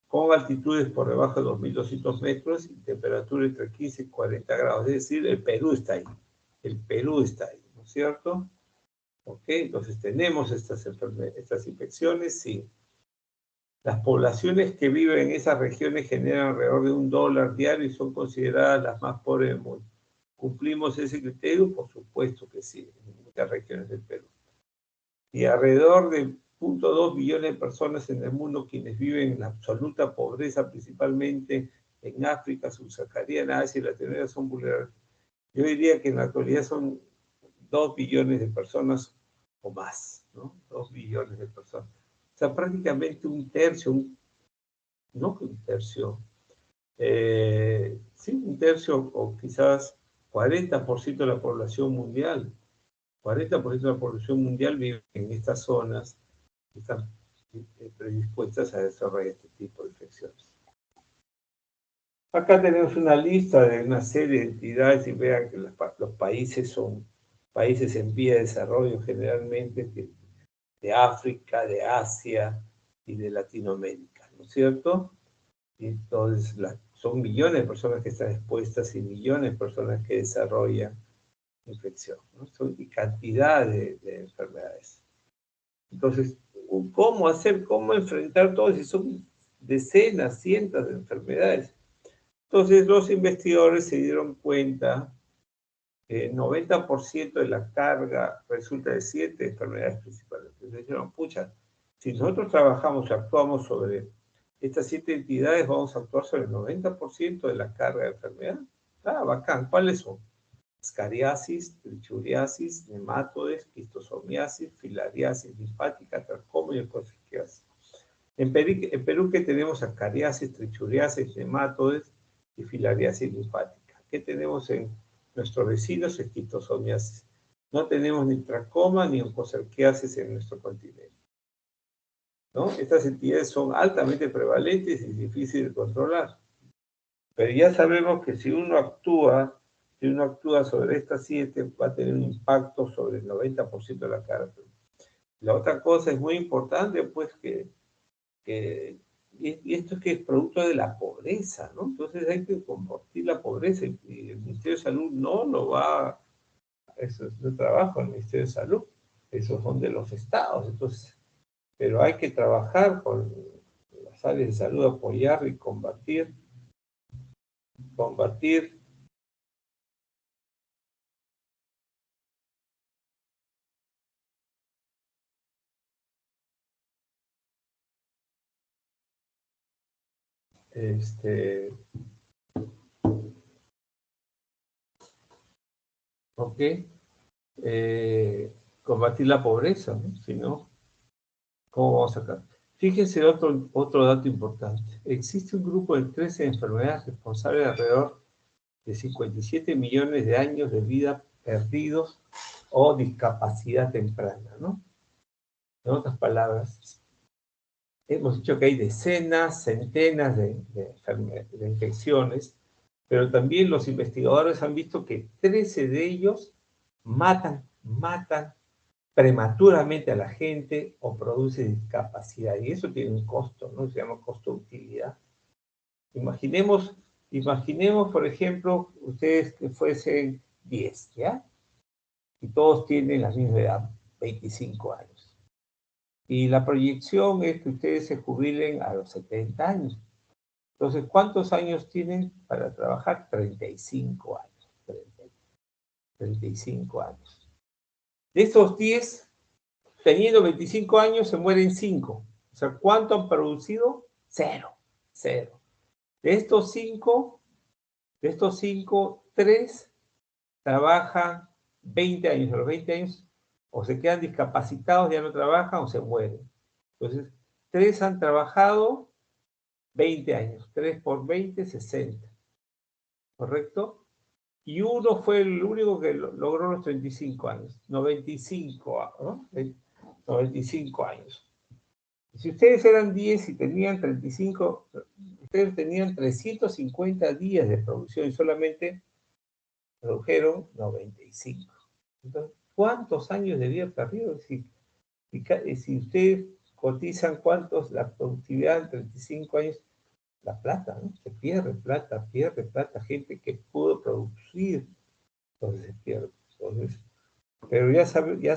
Con altitudes por debajo de 2.200 metros y temperatura entre 15 y 40 grados, es decir, el Perú está ahí. El Perú está ahí, ¿no es cierto? Ok, entonces tenemos estas infecciones, sí. Las poblaciones que viven en esas regiones generan alrededor de $1 diario y son consideradas las más pobres del mundo. ¿Cumplimos ese criterio? Por supuesto que sí, en muchas regiones del Perú. Y alrededor de 0.2 billones de personas en el mundo quienes viven en la absoluta pobreza, principalmente en África, subsahariana, Asia y Latinoamérica, son vulnerables. Yo diría que en la actualidad son 2 billones de personas o más, ¿no? 2 billones de personas. O sea, prácticamente un tercio, no que un tercio, sí, un tercio o quizás 40% de la población mundial. 40% de la población mundial vive en estas zonas que están predispuestas a desarrollar este tipo de infecciones. Acá tenemos una lista de una serie de entidades y vean que los países son países en vía de desarrollo generalmente de África, de Asia y de Latinoamérica, ¿no es cierto? Y entonces son millones de personas que están expuestas y millones de personas que desarrollan infección, ¿no? Y cantidad de enfermedades. Entonces, ¿cómo enfrentar todo eso? Son decenas, cientos de enfermedades. Entonces, los investigadores se dieron cuenta que el 90% de la carga resulta de 7 enfermedades principales. Entonces dijeron, pucha, si nosotros trabajamos y actuamos sobre estas 7 entidades, vamos a actuar sobre el 90% de la carga de enfermedad. Ah, bacán. ¿Cuáles son? Escariasis, trichuriasis, nematodes, quistosomiasis, filariasis linfática, tracoma y ecofiquiasis. En Perú, ¿qué tenemos? Escariasis, trichuriasis, nematodes y filariasis linfática. ¿Qué tenemos en nuestros vecinos? Esquistosomiasis. No tenemos ni tracoma ni oncocerquiasis en nuestro continente, ¿no? Estas entidades son altamente prevalentes y difíciles de controlar. Pero ya sabemos que si uno actúa sobre estas 7, va a tener un impacto sobre el 90% de la carga. La otra cosa es muy importante, pues, y esto es que es producto de la pobreza, ¿no? Entonces hay que combatir la pobreza y el Ministerio de Salud no lo va, eso es el trabajo del Ministerio de Salud, esos son de los estados, entonces, pero hay que trabajar con las áreas de salud, apoyar y combatir ¿ok? Combatir la pobreza, ¿no? Si no, ¿cómo vamos a sacar? Fíjense otro dato importante. Existe un grupo de 13 enfermedades responsables de alrededor de 57 millones de años de vida perdidos o discapacidad temprana, ¿no? En otras palabras, hemos dicho que hay decenas, centenas de infecciones, pero también los investigadores han visto que 13 de ellos matan prematuramente a la gente o produce discapacidad. Y eso tiene un costo, ¿no? Se llama costo-utilidad. Imaginemos, por ejemplo, ustedes que fuesen 10, ¿ya? Y todos tienen la misma edad, 25 años. Y la proyección es que ustedes se jubilen a los 70 años. Entonces, ¿cuántos años tienen para trabajar? 35 años. 35 años. De estos 10, teniendo 25 años, se mueren 5. O sea, ¿cuánto han producido? 0. De estos 5, 3 trabajan 20 años. A los 20 años o se quedan discapacitados, ya no trabajan o se mueren. Entonces, 3 han trabajado 20 años. 3 por 20, 60. ¿Correcto? Y uno fue el único que logró los 35 años. 95, ¿no? 95 años. Si ustedes eran 10 y tenían 35, ustedes tenían 350 días de producción y solamente produjeron 95. Entonces, ¿cuántos años de vida perdido? Si ustedes cotizan cuántos la productividad en 35 años, la plata, ¿no? Se pierde plata, gente que pudo producir, entonces se pierde. Entonces, pero ya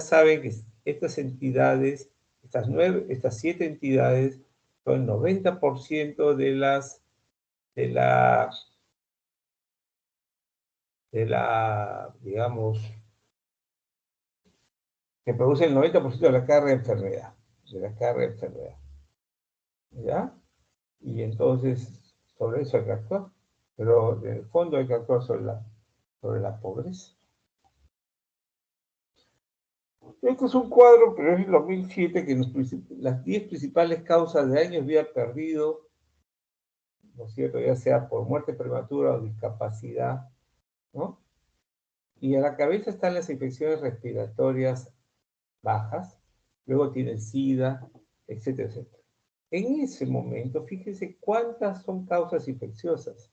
saben que estas entidades, estas 7 entidades, son el 90% de la, digamos, que producen el 90% de la carga de enfermedad, ¿ya? Y entonces, sobre eso hay que actuar, pero en el fondo hay que actuar sobre la pobreza. Este es un cuadro, pero es el 2007, que las 10 principales causas de años de vida perdido, ¿no es cierto?, ya sea por muerte prematura o discapacidad, ¿no? Y a la cabeza están las infecciones respiratorias bajas, luego tiene SIDA, etcétera, etcétera. En ese momento, fíjense cuántas son causas infecciosas.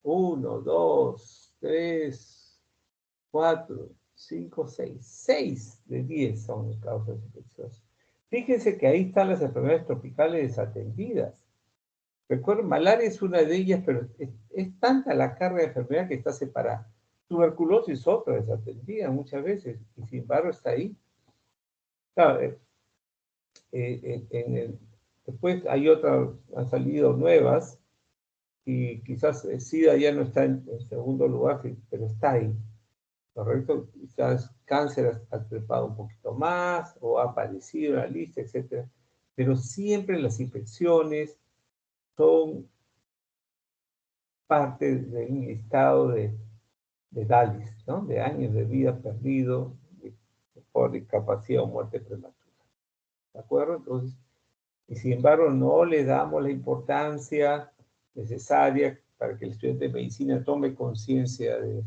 1, 2, 3, 4, 5, 6. 6 de 10 son causas infecciosas. Fíjense que ahí están las enfermedades tropicales desatendidas. Recuerden, malaria es una de ellas, pero es tanta la carga de enfermedad que está separada. Tuberculosis es otra desatendida muchas veces, y sin embargo está ahí. Claro, después hay otras, han salido nuevas, y quizás el SIDA ya no está en segundo lugar, pero está ahí, ¿correcto? Quizás cáncer ha trepado un poquito más, o ha aparecido en la lista, etc. Pero siempre las infecciones son parte de un listado de DALIs, ¿no? De años de vida perdido por discapacidad o muerte prematura. ¿De acuerdo? Entonces, y sin embargo, no le damos la importancia necesaria para que el estudiante de medicina tome conciencia de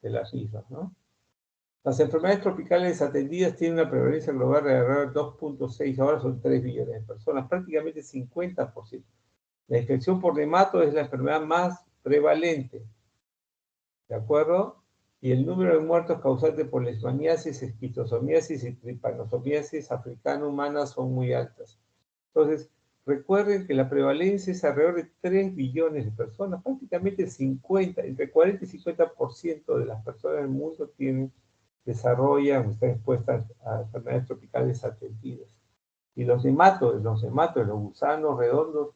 las mismas, ¿no? Las enfermedades tropicales desatendidas tienen una prevalencia global de alrededor de 2.6, ahora son 3 millones de personas, prácticamente 50%. La infección por nemato es la enfermedad más prevalente, ¿de acuerdo? Y el número de muertos causantes por leishmaniasis, esquistosomiasis y trypanosomiasis africana humana son muy altas. Entonces, recuerden que la prevalencia es alrededor de 3 billones de personas, prácticamente entre 40 y 50% de las personas del mundo desarrollan o están expuestas a enfermedades tropicales atendidas. Y los nematos, los gusanos redondos,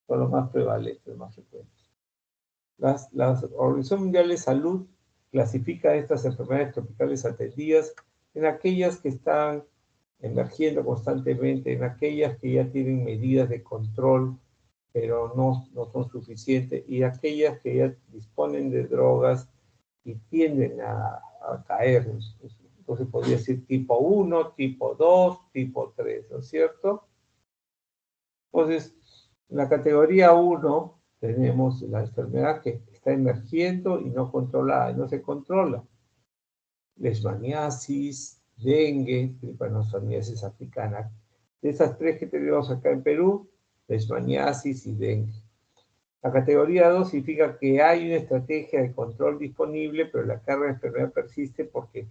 son los más prevalentes, los más frecuentes. La Organización Mundial de Salud clasifica estas enfermedades tropicales atendidas en aquellas que están emergiendo constantemente, en aquellas que ya tienen medidas de control, pero no son suficientes, y aquellas que ya disponen de drogas y tienden a caer. Entonces podría decir tipo 1, tipo 2, tipo 3, ¿no es cierto? Entonces, en la categoría 1 tenemos la enfermedad que está emergiendo y no controlada, y no se controla. Leishmaniasis, dengue, trypanosomiasis africana. De esas 3 que tenemos acá en Perú, leishmaniasis y dengue. La categoría 2 significa que hay una estrategia de control disponible, pero la carga de enfermedad persiste porque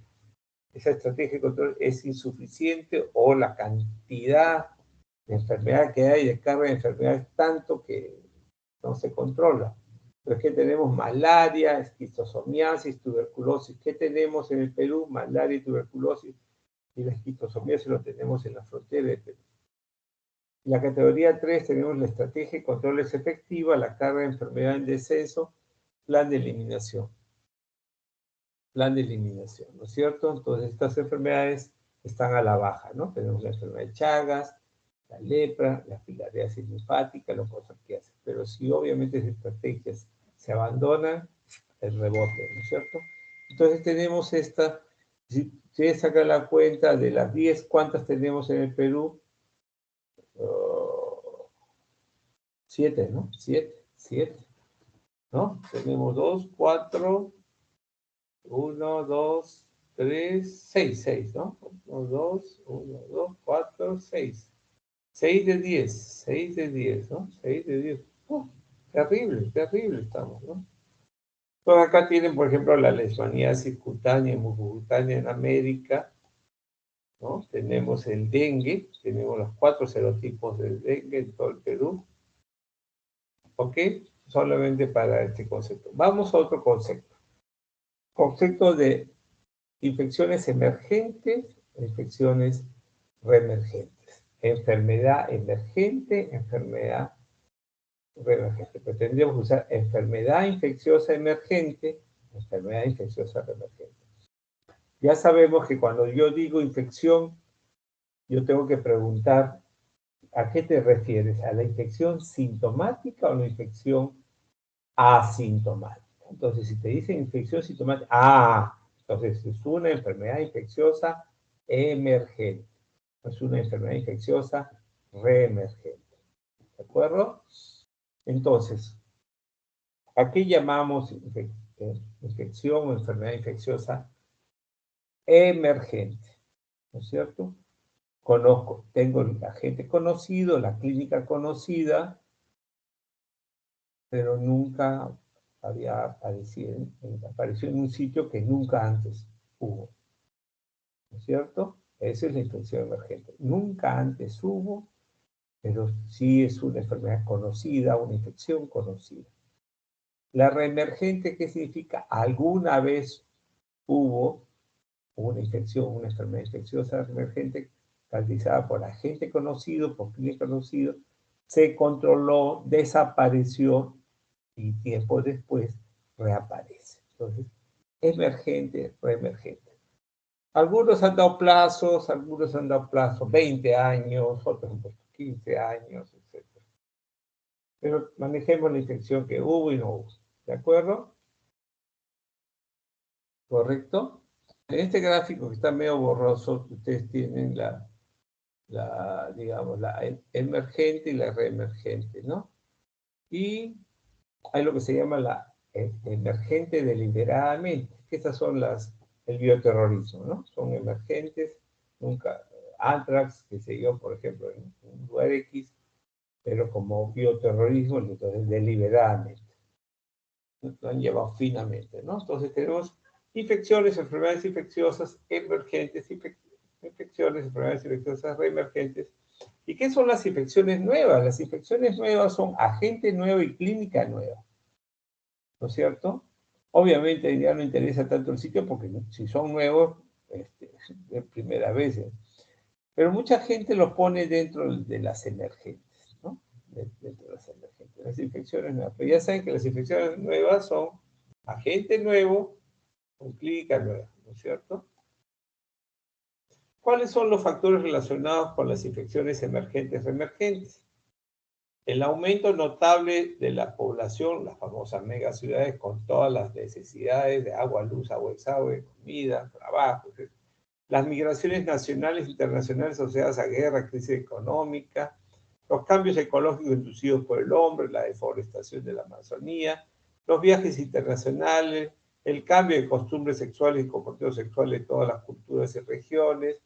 esa estrategia de control es insuficiente o la cantidad de enfermedad que hay, de carga de enfermedad es tanto que no se controla. Pero es que tenemos malaria, esquistosomiasis, tuberculosis. ¿Qué tenemos en el Perú? Malaria y tuberculosis. Y la esquistosomiasis lo tenemos en la frontera de Perú. En la categoría 3 tenemos la estrategia de controles efectiva, la carga de enfermedad en descenso, plan de eliminación. Plan de eliminación, ¿no es cierto? Entonces, estas enfermedades están a la baja, ¿no? Tenemos la enfermedad de Chagas, la lepra, la filariasis linfática, los cosaquiasis. Pero si obviamente esas estrategias se abandonan, el rebote, ¿no es cierto? Entonces tenemos esta, si ustedes sacan la cuenta de las 10, ¿cuántas tenemos en el Perú? 7, ¿no? 7, ¿no? Tenemos 2, 4, 1, 2, 3, 6, ¿no? 1, 2, 1, 2, 4, 6. 6 de 10, 6 de 10, ¿no? 6 de 10. Terrible, terrible estamos, ¿no? Entonces acá tienen, por ejemplo, la leishmaniasis cutánea y mucocutánea en América, ¿no? Tenemos el dengue, tenemos los 4 serotipos del dengue en todo el Perú. ¿Ok? Solamente para este concepto. Vamos a otro concepto. Concepto de infecciones emergentes, infecciones reemergentes. Enfermedad emergente, enfermedad reemergente. Pero tendríamos que usar enfermedad infecciosa emergente, enfermedad infecciosa reemergente. Ya sabemos que cuando yo digo infección, yo tengo que preguntar, ¿a qué te refieres? ¿A la infección sintomática o la infección asintomática? Entonces, si te dicen infección sintomática, entonces es una enfermedad infecciosa emergente. No es una enfermedad infecciosa reemergente. ¿De acuerdo? Entonces, ¿a qué llamamos infección o enfermedad infecciosa emergente? ¿No es cierto? Tengo el agente conocido, la clínica conocida, pero nunca había aparecido en un sitio que nunca antes hubo. ¿No es cierto? Esa es la infección emergente. Nunca antes hubo, pero sí es una enfermedad conocida, una infección conocida. La reemergente, ¿qué significa? Alguna vez hubo una infección, una enfermedad infecciosa reemergente caracterizada por agente conocido, por clínica conocido, se controló, desapareció y tiempo después reaparece. Entonces, emergente, reemergente. Algunos han dado plazos, 20 años, otros han puesto 15 años, etc. Pero manejemos la infección que hubo y no hubo. ¿De acuerdo? ¿Correcto? En este gráfico que está medio borroso, ustedes tienen digamos, la emergente y la reemergente, ¿no? Y hay lo que se llama la emergente deliberadamente, que estas son el bioterrorismo, ¿no? Son emergentes, nunca, anthrax, que se dio, por ejemplo, en un lugar X, pero como bioterrorismo, entonces deliberadamente, lo han llevado finamente, ¿no? Entonces tenemos infecciones, enfermedades infecciosas emergentes, infecciones, enfermedades infecciosas reemergentes. ¿Y qué son las infecciones nuevas? Las infecciones nuevas son agente nuevo y clínica nueva. ¿No es cierto? Obviamente ya no interesa tanto el sitio porque si son nuevos, de primera vez. Pero mucha gente los pone dentro de las emergentes, ¿no? Dentro de las emergentes, las infecciones nuevas. Pero ya saben que las infecciones nuevas son agente nuevo con clínica nueva, ¿no es cierto? ¿Cuáles son los factores relacionados con las infecciones emergentes reemergentes? El aumento notable de la población, las famosas megaciudades con todas las necesidades de agua, luz, agua, desagüe, comida, trabajo, etc. Las migraciones nacionales e internacionales asociadas a guerra, crisis económica, los cambios ecológicos inducidos por el hombre, la deforestación de la Amazonía, los viajes internacionales, el cambio de costumbres sexuales y comportamientos sexuales de todas las culturas y regiones,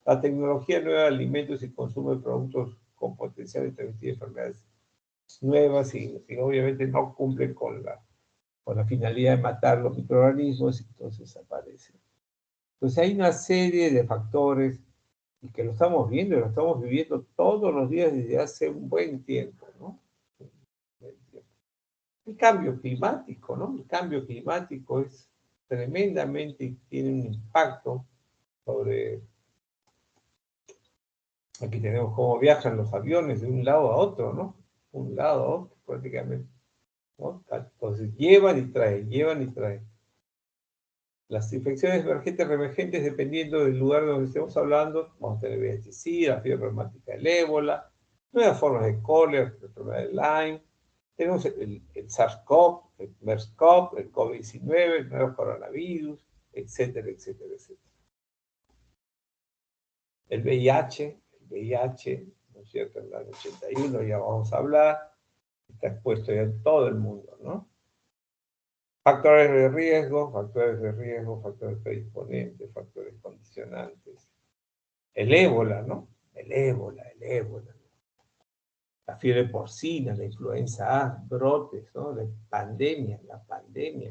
la tecnología nueva de alimentos y consumo de productos con potencial de transmitir enfermedades nuevas y obviamente no cumplen con la finalidad de matar los microorganismos, entonces aparecen. Entonces hay una serie de factores y que lo estamos viendo y lo estamos viviendo todos los días desde hace un buen tiempo, ¿no? El cambio climático, ¿no? El cambio climático es tremendamente, tiene un impacto sobre Aquí tenemos cómo viajan los aviones de un lado a otro, ¿no? Un lado a otro, prácticamente, ¿no? Entonces, llevan y traen. Las infecciones emergentes reemergentes, dependiendo del lugar donde estemos hablando, vamos a tener VIH-C, la fiebre reumática del ébola, nuevas formas de cólera, la enfermedad de Lyme, tenemos el SARS-CoV, el MERS-CoV, el COVID-19, el nuevo coronavirus, etcétera, etcétera, etcétera. El VIH, ¿no es cierto? En el año 81 ya vamos a hablar, está expuesto ya en todo el mundo, ¿no? Factores de riesgo, factores predisponentes, factores condicionantes. El ébola, ¿no? El ébola. La fiebre porcina, la influenza A, brotes, ¿no? La pandemia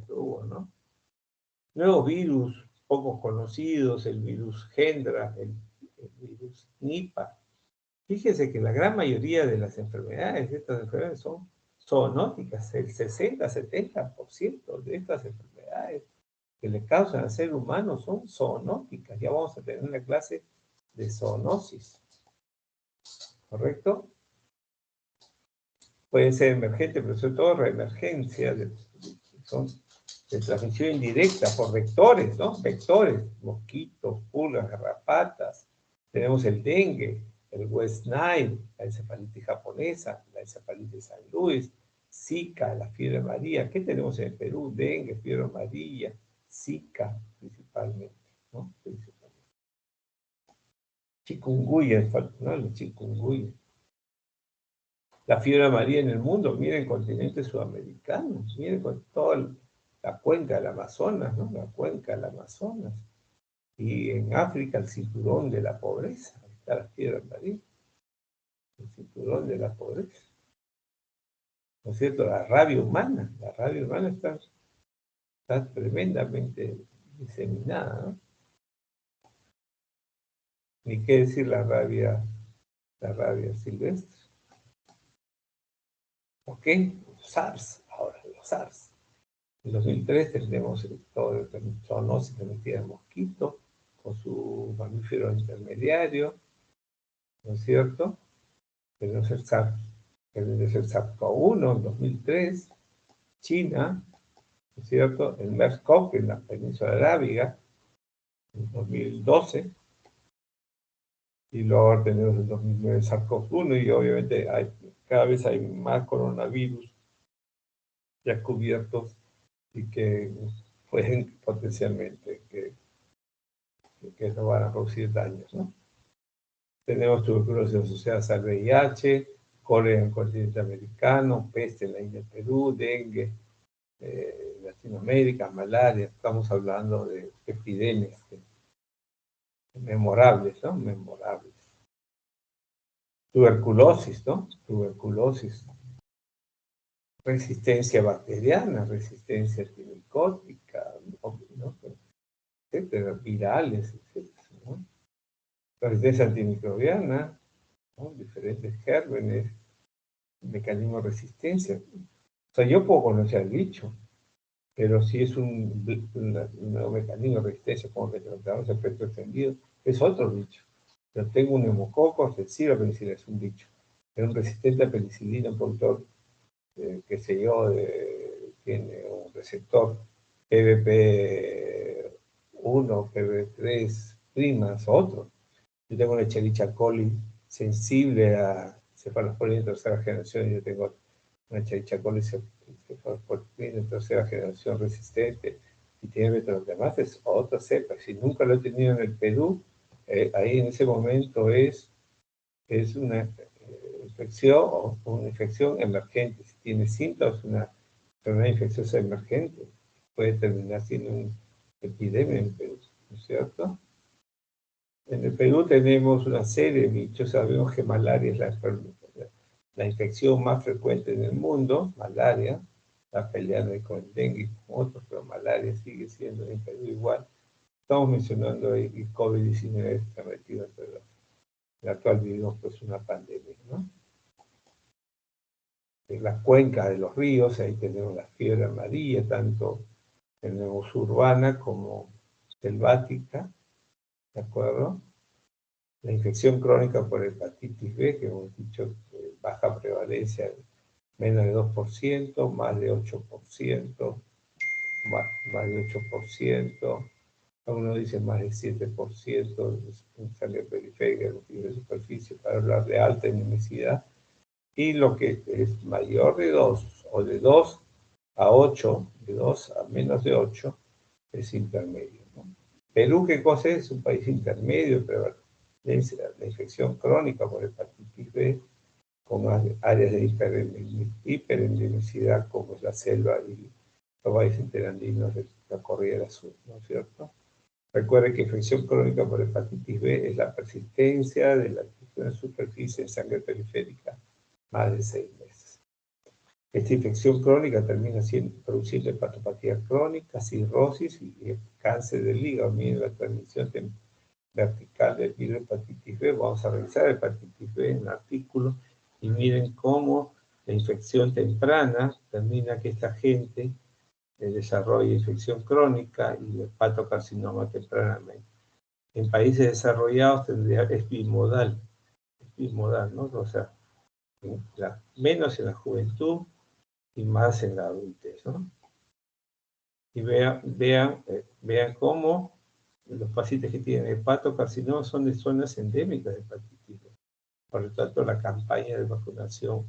que hubo, ¿no? Nuevos virus poco conocidos, el virus Hendra, el virus Nipah. Fíjense que la gran mayoría de las enfermedades, de estas enfermedades son zoonóticas. El 60-70% de estas enfermedades que le causan al ser humano son zoonóticas. Ya vamos a tener una clase de zoonosis. ¿Correcto? Puede ser emergente, pero sobre todo reemergencia. Son de transmisión indirecta por vectores, ¿no? Vectores, mosquitos, pulgas, garrapatas. Tenemos el dengue, el West Nile, la encefalitis japonesa, la encefalitis San Luis, Zika, la fiebre amarilla. ¿Qué tenemos en el Perú? Dengue, fiebre amarilla, Zika principalmente, ¿no? Chikungunya, ¿no? El chikungunya. La fiebre amarilla en el mundo, miren el continente sudamericano, miren con toda la cuenca del Amazonas, ¿no? La cuenca del Amazonas. Y en África, el cinturón de la pobreza. Ahí está la fiebre amarilla. El cinturón de la pobreza. ¿No es cierto? La rabia humana está tremendamente diseminada, ¿no? Ni qué decir la rabia silvestre. ¿Ok? SARS, ahora, los SARS. En 2003 tenemos todo el zoonosis transmitida de mosquito con su mamífero intermediario, ¿no es cierto? Tenemos el SARS-CoV-1 en 2003, China, ¿no es cierto? El MERS-CoV en la península arábiga en 2012, y luego tenemos en 2009 el SARS-CoV-1, y obviamente cada vez hay más coronavirus ya cubiertos y que pueden potencialmente que nos van a producir daños, ¿no? Tenemos tuberculosis asociada al VIH, cólera en el continente americano, peste en la India, Perú, dengue, Latinoamérica, malaria. Estamos hablando de epidemias memorables, ¿no? Memorables. Tuberculosis, ¿no? Tuberculosis. Resistencia bacteriana, resistencia antimicótica, ¿no? Etcétera, virales, etcétera, ¿no? Resistencia antimicrobiana, ¿no? Diferentes gérmenes, mecanismos de resistencia. O sea, yo puedo conocer el bicho, pero si es un mecanismo de resistencia como que tratamos efecto extendido, es otro bicho. Yo tengo un neumococo sensible a penicilina, es un bicho. Es un resistente a penicilina, un productor, qué sé yo, tiene un receptor PBP1, PBP3, primas, otro. Yo tengo una Escherichia coli sensible a cefalosporina de tercera generación, y yo tengo una Escherichia coli cefalosporina de tercera generación resistente, y tiene beta-lactamasa, es otra cepa. Si nunca lo he tenido en el Perú, ahí en ese momento es una infección o una infección emergente. Si tiene síntomas, una enfermedad infecciosa emergente, puede terminar siendo una epidemia en el Perú, ¿no es cierto? En el Perú tenemos una serie de bichos. Sabemos que malaria es la infección más frecuente en el mundo, malaria. Está peleando con el dengue y con otros, pero malaria sigue siendo en Perú igual. Estamos mencionando ahí el COVID-19 está metido entre los. En la actual vivimos pues una pandemia, ¿no? En la cuenca de los ríos, ahí tenemos la fiebre amarilla, tanto tenemos urbana como selvática, ¿de acuerdo? La infección crónica por hepatitis B, que hemos dicho baja prevalencia, menos de 2%, más de 8%, más de 8%, algunos dicen más de 7% en sangre periférica de superficie, para hablar de alta endemicidad, y lo que es mayor de 2, o de 2 a 8, de 2 a menos de 8, es intermedio, ¿no? Perú, ¿qué cosa es? Un país intermedio, pero la infección crónica por hepatitis B, con áreas de hiperendemicidad como es la selva y los valles interandinos de la Cordillera Sur, ¿no es cierto? Recuerde que infección crónica por hepatitis B es la persistencia de la infección de superficie en sangre periférica más de 6 meses. Esta infección crónica termina produciendo hepatopatía crónica, cirrosis y cáncer del hígado. Miren la transmisión vertical del virus hepatitis B. Vamos a revisar hepatitis B en el artículo y miren cómo la infección temprana termina que esta gente desarrolla infección crónica y hepatocarcinoma tempranamente. En países desarrollados es bimodal, ¿no? O sea, menos en la juventud y más en la adultez, ¿no? Y vean cómo los pacientes que tienen hepatocarcinoma son de zonas endémicas de hepatitis B. Por lo tanto, la campaña de vacunación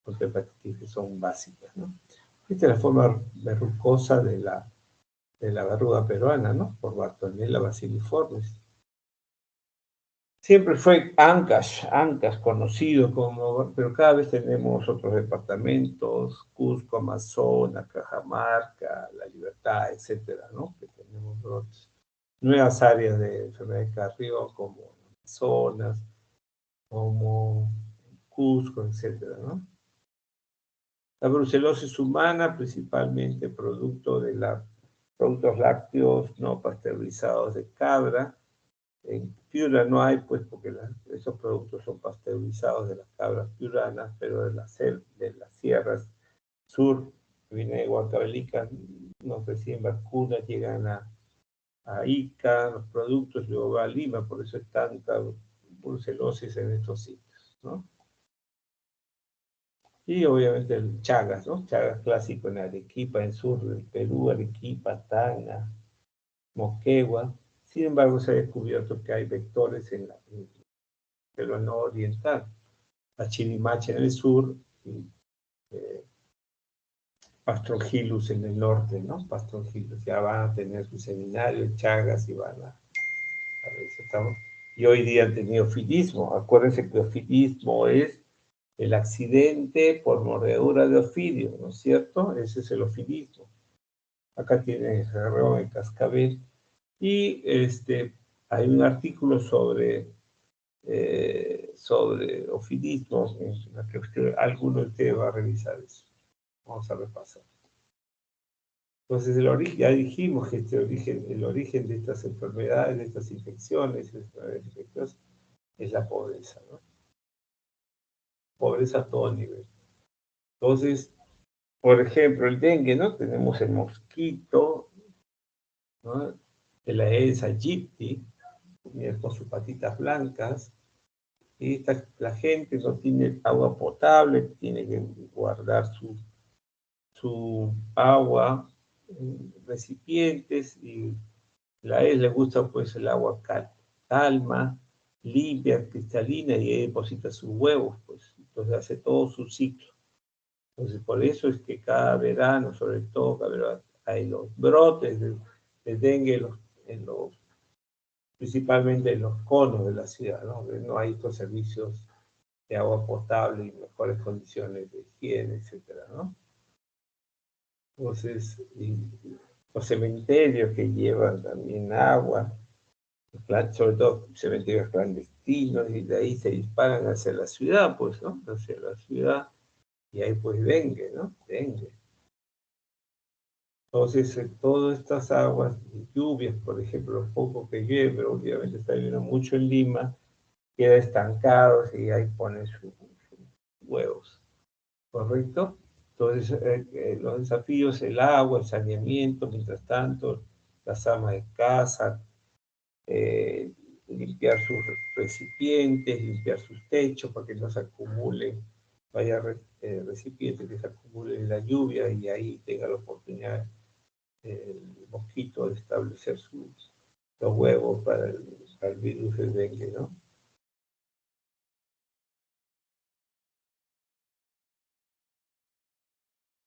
contra hepatitis B son básicas, ¿no? Esta es la forma verrucosa de la verruga peruana, ¿no? Por Bartonella bacilliformes. Siempre fue Ancash conocido como, pero cada vez tenemos otros departamentos, Cusco, Amazonas, Cajamarca, La Libertad, etcétera, ¿no? Que tenemos brotes. Nuevas áreas de enfermedad de Carrión como Amazonas, como Cusco, etcétera, ¿no? La brucelosis humana, principalmente producto de productos lácteos no pasteurizados de cabra. En Piura no hay, pues, porque esos productos son pasteurizados de las cabras piuranas, pero de las sierras sur, viene de Huancavelica, no sé si en vacunas llegan a Ica, los productos, y luego va a Lima, por eso hay tanta brucelosis en estos sitios, ¿no? Y obviamente el Chagas, ¿no? Chagas clásico en Arequipa, en sur del Perú, Arequipa, Tacna, Moquegua. Sin embargo, se ha descubierto que hay vectores en el Perú no oriental, la Chirimacha en el sur y Pastrongilus en el norte, ¿no? Pastrongilus, ya van a tener su seminario en Chagas y van a ver, y hoy día han tenido ofilismo. Acuérdense que ofilismo es el accidente por mordedura de ofidio, ¿no es cierto? Ese es el ofilismo. Acá tiene el Guerrero de Cascabel. Y hay un artículo sobre ofilismo en la que alguno de ustedes va a revisar eso. Vamos a repasar. Entonces, ya dijimos que el origen de estas enfermedades, de estas infecciones infecciosas, es la pobreza, ¿no? Pobreza a todo nivel. Entonces, por ejemplo, el dengue, ¿no? Tenemos el mosquito, ¿no? De la Aedes aegypti, con sus patitas blancas, y la gente no tiene agua potable, tiene que guardar su agua en recipientes, y la Aedes le gusta pues el agua calma, limpia, cristalina, y ahí deposita sus huevos, pues, entonces hace todo su ciclo. Entonces, por eso es que cada verano, sobre todo, hay los brotes de dengue principalmente en los conos de la ciudad, ¿no? No hay estos servicios de agua potable y mejores condiciones de higiene, etcétera, ¿no? Entonces, los cementerios que llevan también agua, sobre todo cementerios clandestinos, y de ahí se disparan hacia la ciudad, pues, ¿no? Hacia la ciudad, y ahí pues dengue, ¿no? Dengue. Entonces, todas estas aguas, lluvias, por ejemplo, lo poco que llueve, pero obviamente está lloviendo mucho en Lima, queda estancado y ahí ponen sus huevos, ¿correcto? Entonces, los desafíos, el agua, el saneamiento, mientras tanto, las amas de casa, limpiar sus recipientes, limpiar sus techos para que no se acumulen, vaya recipientes que se acumulen en la lluvia y ahí tenga la oportunidad el mosquito de establecer los huevos para el virus del dengue, ¿no?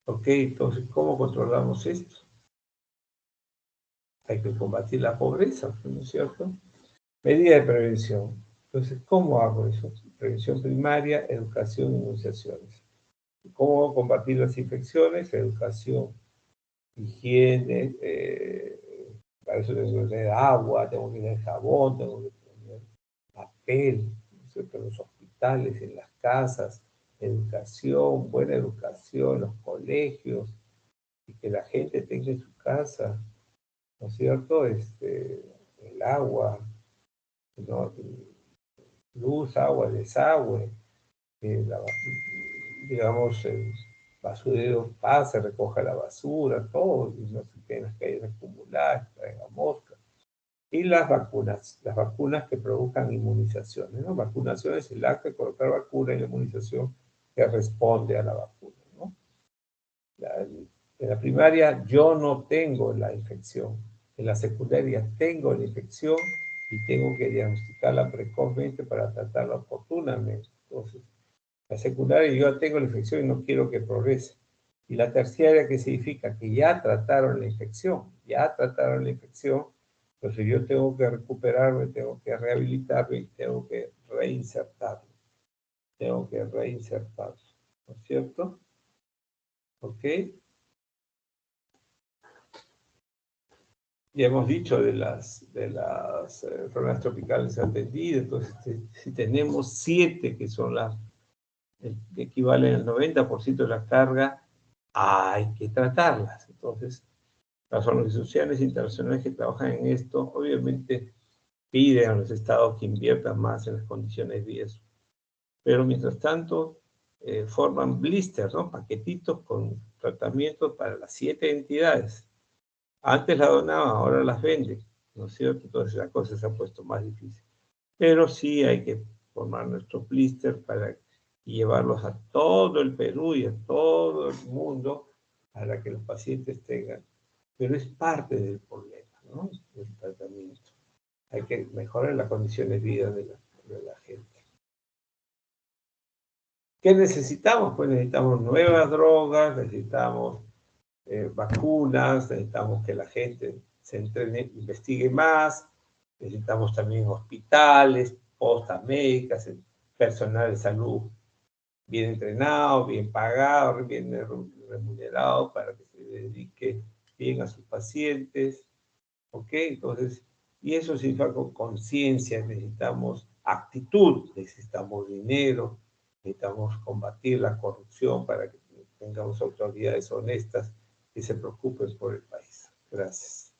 Ok, entonces, ¿cómo controlamos esto? Hay que combatir la pobreza, ¿no es cierto? Medida de prevención. Entonces, ¿cómo hago eso? Prevención primaria, educación, inmunizaciones. ¿Cómo combatir las infecciones? Educación, higiene, para eso tengo que tener agua, tengo que tener jabón, tengo que tener papel, ¿no es cierto? En los hospitales, en las casas, educación, buena educación, en los colegios, y que la gente tenga en su casa, ¿no es cierto? El agua, ¿no? Luz, agua, desagüe, digamos, el basurero pase, recoja la basura, todo, y no se queden las calles acumuladas, traiga moscas. Y las vacunas que provocan inmunizaciones, ¿no? Vacunación es el acto de colocar vacuna y la inmunización que responde a la vacuna, ¿no? En la primaria yo no tengo la infección, en la secundaria tengo la infección y tengo que diagnosticarla precozmente para tratarla oportunamente. Entonces, la secundaria yo tengo la infección y no quiero que progrese. Y la terciaria, ¿qué significa? Que ya trataron la infección, entonces yo tengo que recuperarme, tengo que rehabilitarme y tengo que reinsertarme. ¿No es cierto? ¿Ok? Ya hemos dicho de las enfermedades tropicales atendidas, entonces si tenemos 7 que son que equivalen al 90% de la carga, hay que tratarlas. Entonces, las organizaciones internacionales que trabajan en esto, obviamente piden a los estados que inviertan más en las condiciones de riesgo. Pero mientras tanto, forman blisters, ¿no? Paquetitos con tratamientos para las 7 entidades. Antes la donaban, ahora las venden, ¿no es cierto? Entonces la cosa se ha puesto más difícil. Pero sí hay que formar nuestros blisters y llevarlos a todo el Perú y a todo el mundo para que los pacientes tengan. Pero es parte del problema, ¿no? El tratamiento. Hay que mejorar las condiciones de vida de la gente. ¿Qué necesitamos? Pues necesitamos nuevas drogas, necesitamos vacunas, necesitamos que la gente se entrene, investigue más, necesitamos también hospitales, postas médicas, personal de salud bien entrenado, bien pagado, bien remunerado para que se dedique bien a sus pacientes, ¿ok? Entonces, y eso significa con conciencia, necesitamos actitud, necesitamos dinero, necesitamos combatir la corrupción para que tengamos autoridades honestas que se preocupen por el país. Gracias.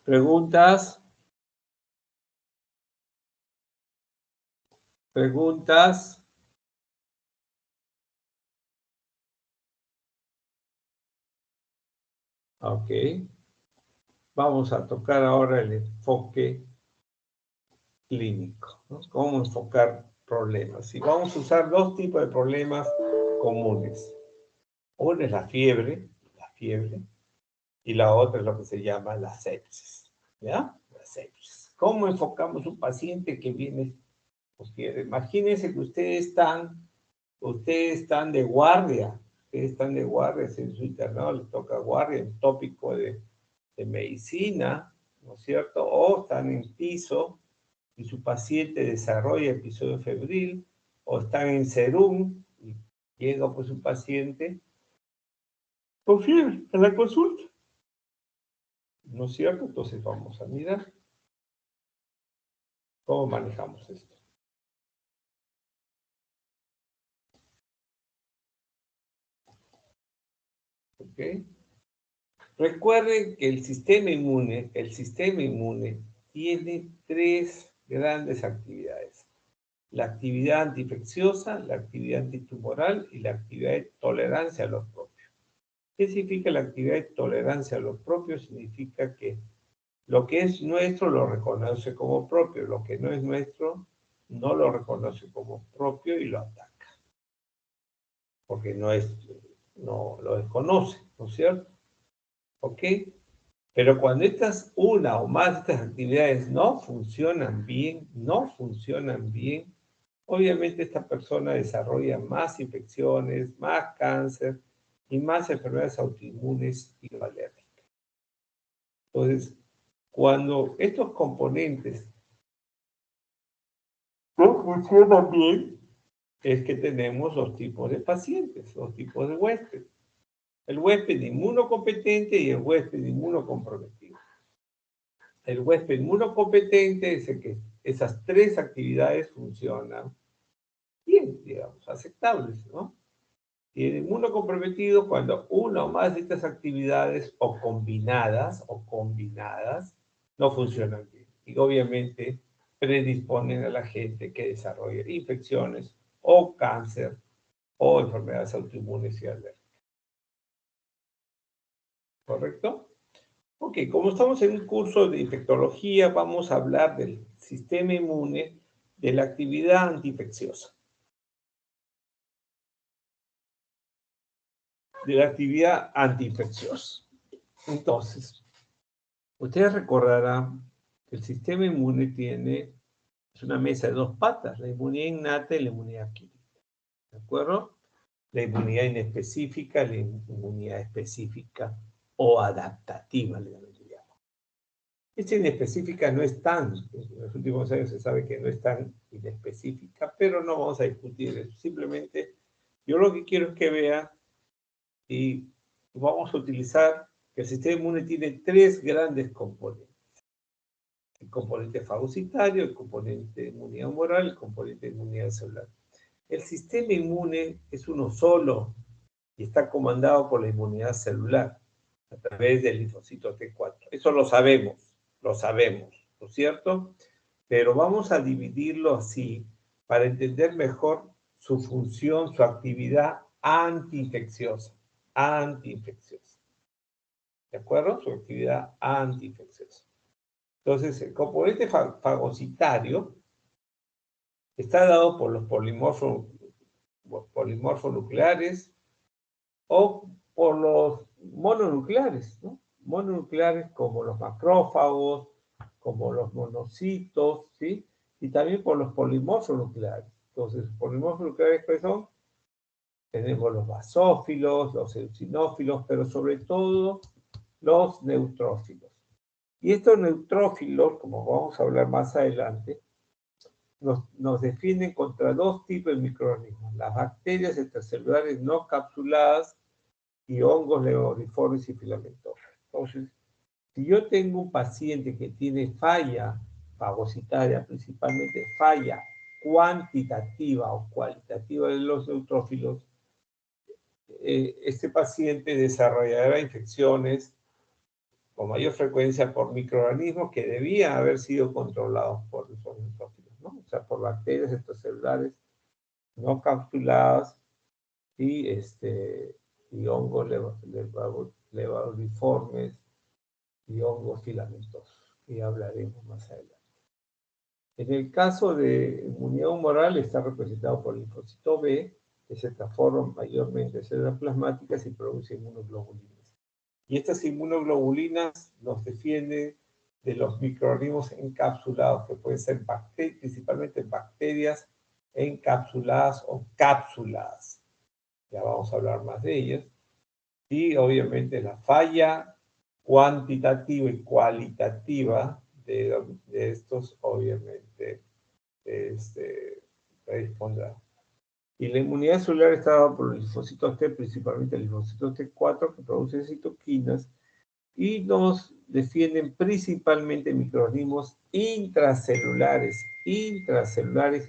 ¿Preguntas? ¿Preguntas? Ok. Vamos a tocar ahora el enfoque clínico, ¿no? Cómo enfocar problemas. Y vamos a usar 2 tipos de problemas comunes. Uno es la fiebre, y la otra es lo que se llama la sepsis, ¿ya? La sepsis. ¿Cómo enfocamos un paciente que viene con fiebre? Imagínense que ustedes están de guardia, en su internado les toca guardia, en tópico de medicina, ¿no es cierto? O están en piso y su paciente desarrolla episodio febril, o están en serum y llega pues un paciente con fiebre a la consulta, ¿no es cierto? Entonces vamos a mirar cómo manejamos esto. ¿Ok? Recuerden que el sistema inmune tiene 3 grandes actividades. La actividad antiinfecciosa, la actividad antitumoral y la actividad de tolerancia a los propios. ¿Qué significa la actividad de tolerancia a lo propio? Significa que lo que es nuestro lo reconoce como propio, lo que no es nuestro no lo reconoce como propio y lo ataca. Porque no lo desconoce, ¿no es cierto? ¿Ok? Pero cuando una o más de estas actividades no funcionan bien, obviamente esta persona desarrolla más infecciones, más cáncer y más enfermedades autoinmunes y alérgicas. Entonces, cuando estos componentes no funcionan bien, es que tenemos dos tipos de pacientes, dos tipos de huéspedes. El huésped inmunocompetente y el huésped inmunocomprometido. El huésped inmunocompetente es el que esas tres actividades funcionan bien, digamos, aceptables, ¿no? Y el inmunocomprometido cuando una o más de estas actividades o combinadas no funcionan bien. Y obviamente predisponen a la gente que desarrolle infecciones o cáncer o enfermedades autoinmunes y alérgicas. ¿Correcto? Ok, como estamos en un curso de infectología, vamos a hablar del sistema inmune, de la actividad antiinfecciosa. Entonces, ustedes recordarán que el sistema inmune es una mesa de dos patas, la inmunidad innata y la inmunidad adquirida. ¿De acuerdo? La inmunidad inespecífica, la inmunidad específica o adaptativa, le llamo. Esta inespecífica no es tan, en los últimos años se sabe que no es tan inespecífica, pero no vamos a discutir eso. Simplemente, yo lo que quiero es que vea y vamos a utilizar que el sistema inmune tiene tres grandes componentes. El componente fagocitario, el componente de inmunidad humoral, el componente de inmunidad celular. El sistema inmune es uno solo y está comandado por la inmunidad celular a través del linfocito T4. Eso lo sabemos, ¿no es cierto? Pero vamos a dividirlo así para entender mejor su función, su actividad antiinfecciosa. ¿De acuerdo? Su actividad antiinfecciosa. Entonces, el componente fagocitario está dado por los polimorfonucleares o por los mononucleares, ¿no? Mononucleares como los macrófagos, como los monocitos, ¿sí? Y también por los polimorfonucleares. Entonces, polimorfonucleares, ¿cuáles son? Tenemos los basófilos, los eosinófilos, pero sobre todo los neutrófilos. Y estos neutrófilos, como vamos a hablar más adelante, nos defienden contra dos tipos de microorganismos, las bacterias extracelulares no capsuladas y hongos levoriformes y filamentosos. Entonces, si yo tengo un paciente que tiene falla fagocitaria, principalmente falla cuantitativa o cualitativa de los neutrófilos, este paciente desarrollará infecciones con mayor frecuencia por microorganismos que debían haber sido controlados por esos neutrófilos, ¿no? O sea, por bacterias extracelulares no capsuladas y hongos levoriformes y hongos filamentosos, que hablaremos más adelante. En el caso de inmunidad humoral está representado por el linfocito B, que se transforma mayormente en células plasmáticas y produce inmunoglobulinas. Y estas inmunoglobulinas nos defienden de los microorganismos encapsulados, que pueden ser principalmente bacterias encapsuladas o cápsulas. Ya vamos a hablar más de ellas. Y obviamente la falla cuantitativa y cualitativa de estos, obviamente, predispondrá. Y la inmunidad celular está dada por los linfocitos T, principalmente el linfocito T4, que producen citoquinas, y nos defienden principalmente microorganismos intracelulares y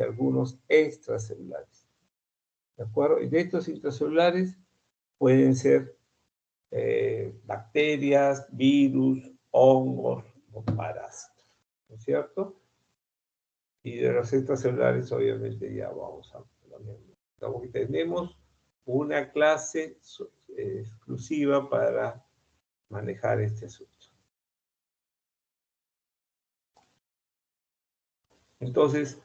algunos extracelulares. ¿De acuerdo? Y de estos intracelulares pueden ser bacterias, virus, hongos o parásitos, ¿no es cierto? Y de los extracelulares, obviamente, ya vamos a lo mismo. Tenemos una clase exclusiva para manejar este asunto. Entonces,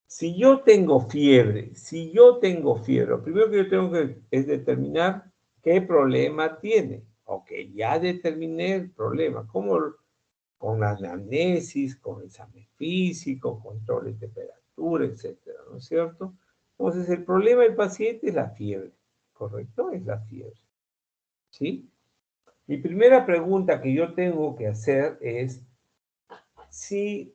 si yo tengo fiebre, lo primero que yo tengo que es determinar qué problema tiene. Ok, ya determiné el problema. ¿Cómo? Con la anamnesis, con examen físico, control de temperatura, etcétera, ¿no es cierto? Entonces, el problema del paciente es la fiebre, ¿correcto? Es la fiebre, ¿sí? Mi primera pregunta que yo tengo que hacer es si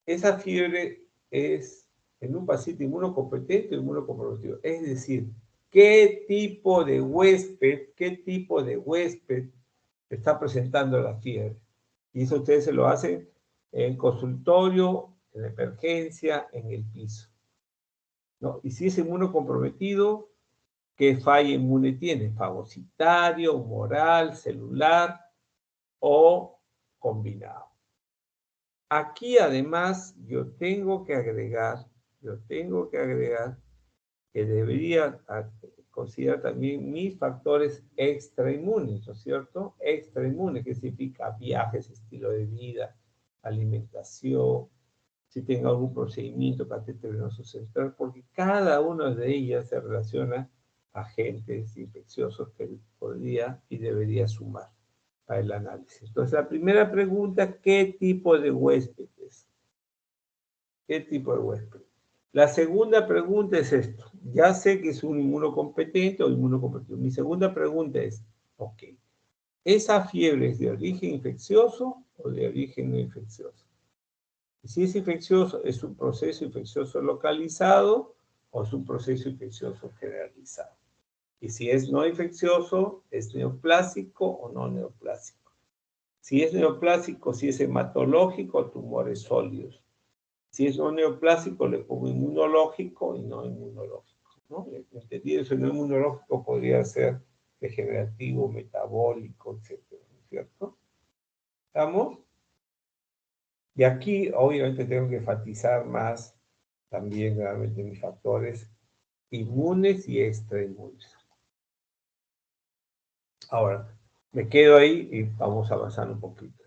esa fiebre es en un paciente inmunocompetente o inmunocomprometido. Es decir, ¿qué tipo de huésped está presentando la fiebre? Y eso ustedes se lo hacen en consultorio, en la emergencia, en el piso, ¿no? Y si es inmunocomprometido, ¿qué falla inmune tiene? ¿Fagocitario, humoral, celular o combinado? Aquí además yo tengo que agregar que debería considerar también mis factores extrainmunes, ¿no es cierto? Extrainmunes, que significa viajes, estilo de vida, alimentación, si tengo algún procedimiento catéter venoso central, porque cada una de ellas se relaciona a agentes infecciosos que podría y debería sumar para el análisis. Entonces, la primera pregunta, ¿qué tipo de huésped es? ¿Qué tipo de huésped? La segunda pregunta es esto. Ya sé que es un inmunocompetente o inmunocompetente. Mi segunda pregunta es, ok, ¿esa fiebre es de origen infeccioso o de origen no infeccioso? Y si es infeccioso, ¿es un proceso infeccioso localizado o es un proceso infeccioso generalizado? Y si es no infeccioso, ¿es neoplásico o no neoplásico? Si es neoplásico, si es hematológico, tumores sólidos. Si es no neoplásico, le pongo inmunológico y no inmunológico, ¿no? Entendido, eso no inmunológico podría ser degenerativo, metabólico, etcétera, ¿no es cierto? ¿Estamos? Y aquí, obviamente, tengo que enfatizar más también, realmente, mis factores inmunes y extrainmunes. Ahora, me quedo ahí y vamos avanzando un poquito.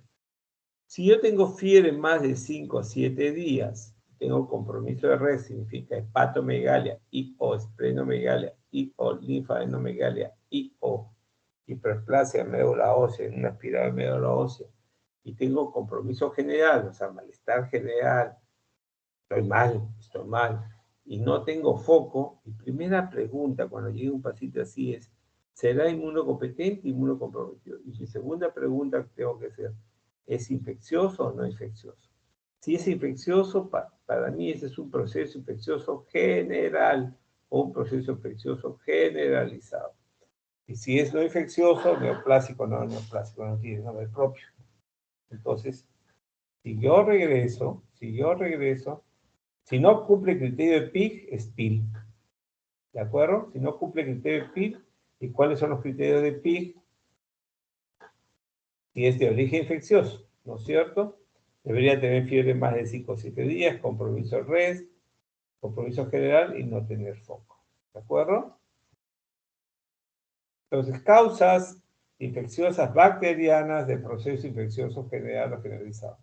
Si yo tengo fiebre más de 5 a 7 días, tengo compromiso de red, significa hepatomegalia y o esplenomegalia y o linfadenomegalia y o hiperplasia médula ósea en una espiral médula ósea, y tengo compromiso general, o sea, malestar general, estoy mal, y no tengo foco, mi primera pregunta cuando llegue un paciente así es, ¿será inmunocompetente o inmunocomprometido? Y mi segunda pregunta que tengo que hacer, ¿es infeccioso o no infeccioso? Si es infeccioso, para mí ese es un proceso infeccioso general o un proceso infeccioso generalizado. Y si es no infeccioso, neoplásico, no tiene nombre propio. Entonces, si yo regreso, si no cumple el criterio de PIG, es PIL. ¿De acuerdo? Si no cumple el criterio de PIG, ¿y cuáles son los criterios de PIG? Si es de origen infeccioso, ¿no es cierto? Debería tener fiebre más de 5 o 7 días, compromiso RES, compromiso general y no tener foco. ¿De acuerdo? Entonces, causas infecciosas bacterianas de proceso infeccioso general o generalizado.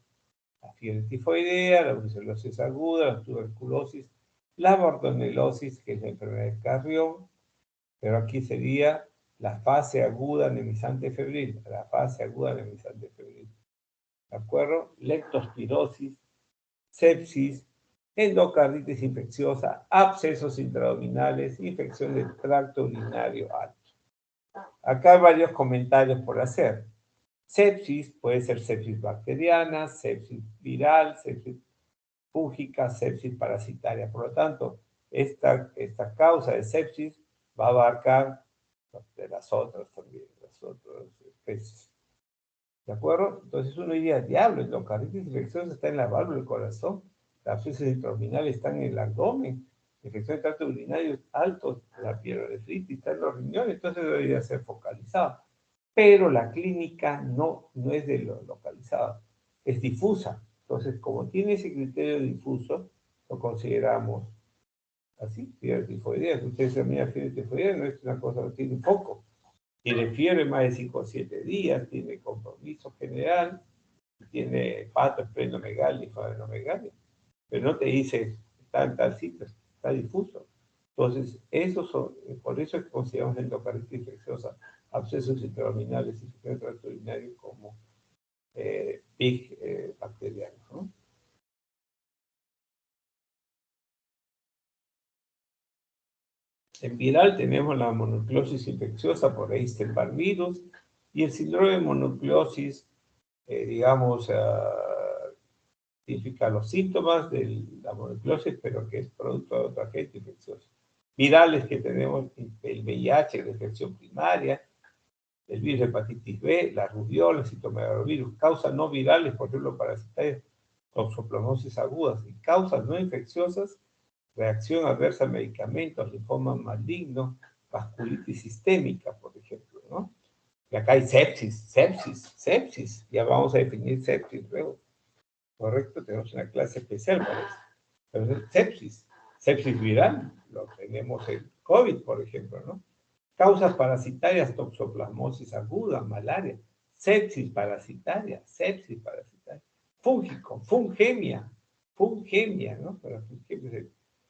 La fiebre tifoidea, la brucelosis aguda, la tuberculosis, la bordonelosis, que es la enfermedad de Carrión, pero aquí sería la fase aguda anemizante febril, ¿de acuerdo? Leptospirosis, sepsis, endocarditis infecciosa, abscesos intraabdominales, infección del tracto urinario alto. Acá hay varios comentarios por hacer. Sepsis puede ser sepsis bacteriana, sepsis viral, sepsis fúngica, sepsis parasitaria. Por lo tanto, esta causa de sepsis va a abarcar de las otras también, las otras especies. ¿De acuerdo? Entonces uno diría, diablo, la endocarditis infecciosa está en la válvula del corazón, las abscesos intraabdominales están en el abdomen, la infección del tracto urinario alto, la pielonefritis está en los riñones, entonces debería ser focalizado. Pero la clínica no es de lo localizado, es difusa. Entonces, como tiene ese criterio difuso, lo consideramos así, fiebre tifoidea. Si ustedes se mira fiebre tifoidea, no es una cosa que tiene foco. tiene fiebre más de 5 o 7 días, tiene compromiso general, tiene pato, esplenomegalia y faenomegalia, pero no te dice está en tal sitio, está difuso. Entonces, esos son, por eso es que consideramos endocardititis infecciosa, abscesos intraabdominales y sujetos urinarios como PIC bacterianos, ¿no? En viral tenemos la mononucleosis infecciosa por Epstein-Barr virus y el síndrome de mononucleosis, digamos, significa los síntomas de la mononucleosis, pero que es producto de otro agente infeccioso. Virales que tenemos el VIH, la infección primaria, el virus de hepatitis B, la rubiola, el citomegalovirus, causas no virales, por ejemplo, parasitarias, toxoplasmosis agudas, y causas no infecciosas, reacción adversa a medicamentos, linfoma maligno, vasculitis sistémica, por ejemplo, ¿no? Y acá hay sepsis, ya vamos a definir sepsis luego, ¿correcto? Tenemos una clase especial para eso. Pero es sepsis viral, lo tenemos en COVID, por ejemplo, ¿no? Causas parasitarias, toxoplasmosis aguda, malaria, sepsis parasitaria, fúngico, fungemia, ¿no? Pero fungemia es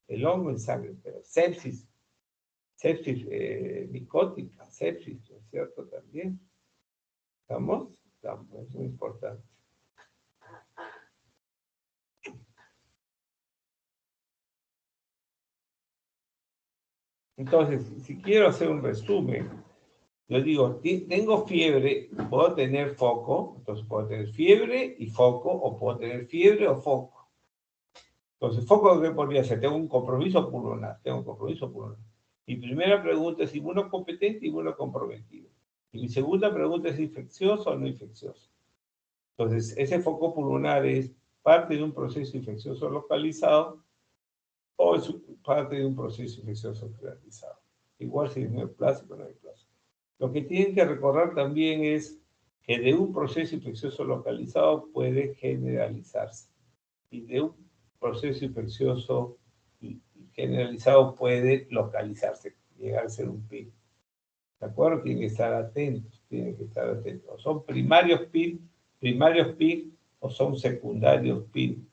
el hongo en sangre, pero sepsis micótica, sepsis, ¿no es cierto? También. ¿Estamos? Es muy importante. Entonces, si quiero hacer un resumen, yo digo, tengo fiebre, puedo tener foco, entonces puedo tener fiebre y foco, o puedo tener fiebre o foco. Entonces, foco, ¿qué podría ser? Tengo un compromiso pulmonar, Mi primera pregunta es inmunocompetente, inmunocomprometido. Y mi segunda pregunta es infeccioso o no infeccioso. Entonces, ese foco pulmonar es parte de un proceso infeccioso localizado o es parte de un proceso infeccioso generalizado. Igual si es neoplásico o no neoplásico. Lo que tienen que recordar también es que de un proceso infeccioso localizado puede generalizarse. Y de un proceso infeccioso generalizado puede localizarse, llegar a ser un PIB. ¿De acuerdo? Tienen que estar atentos, O son primarios PIB, o son secundarios PIB.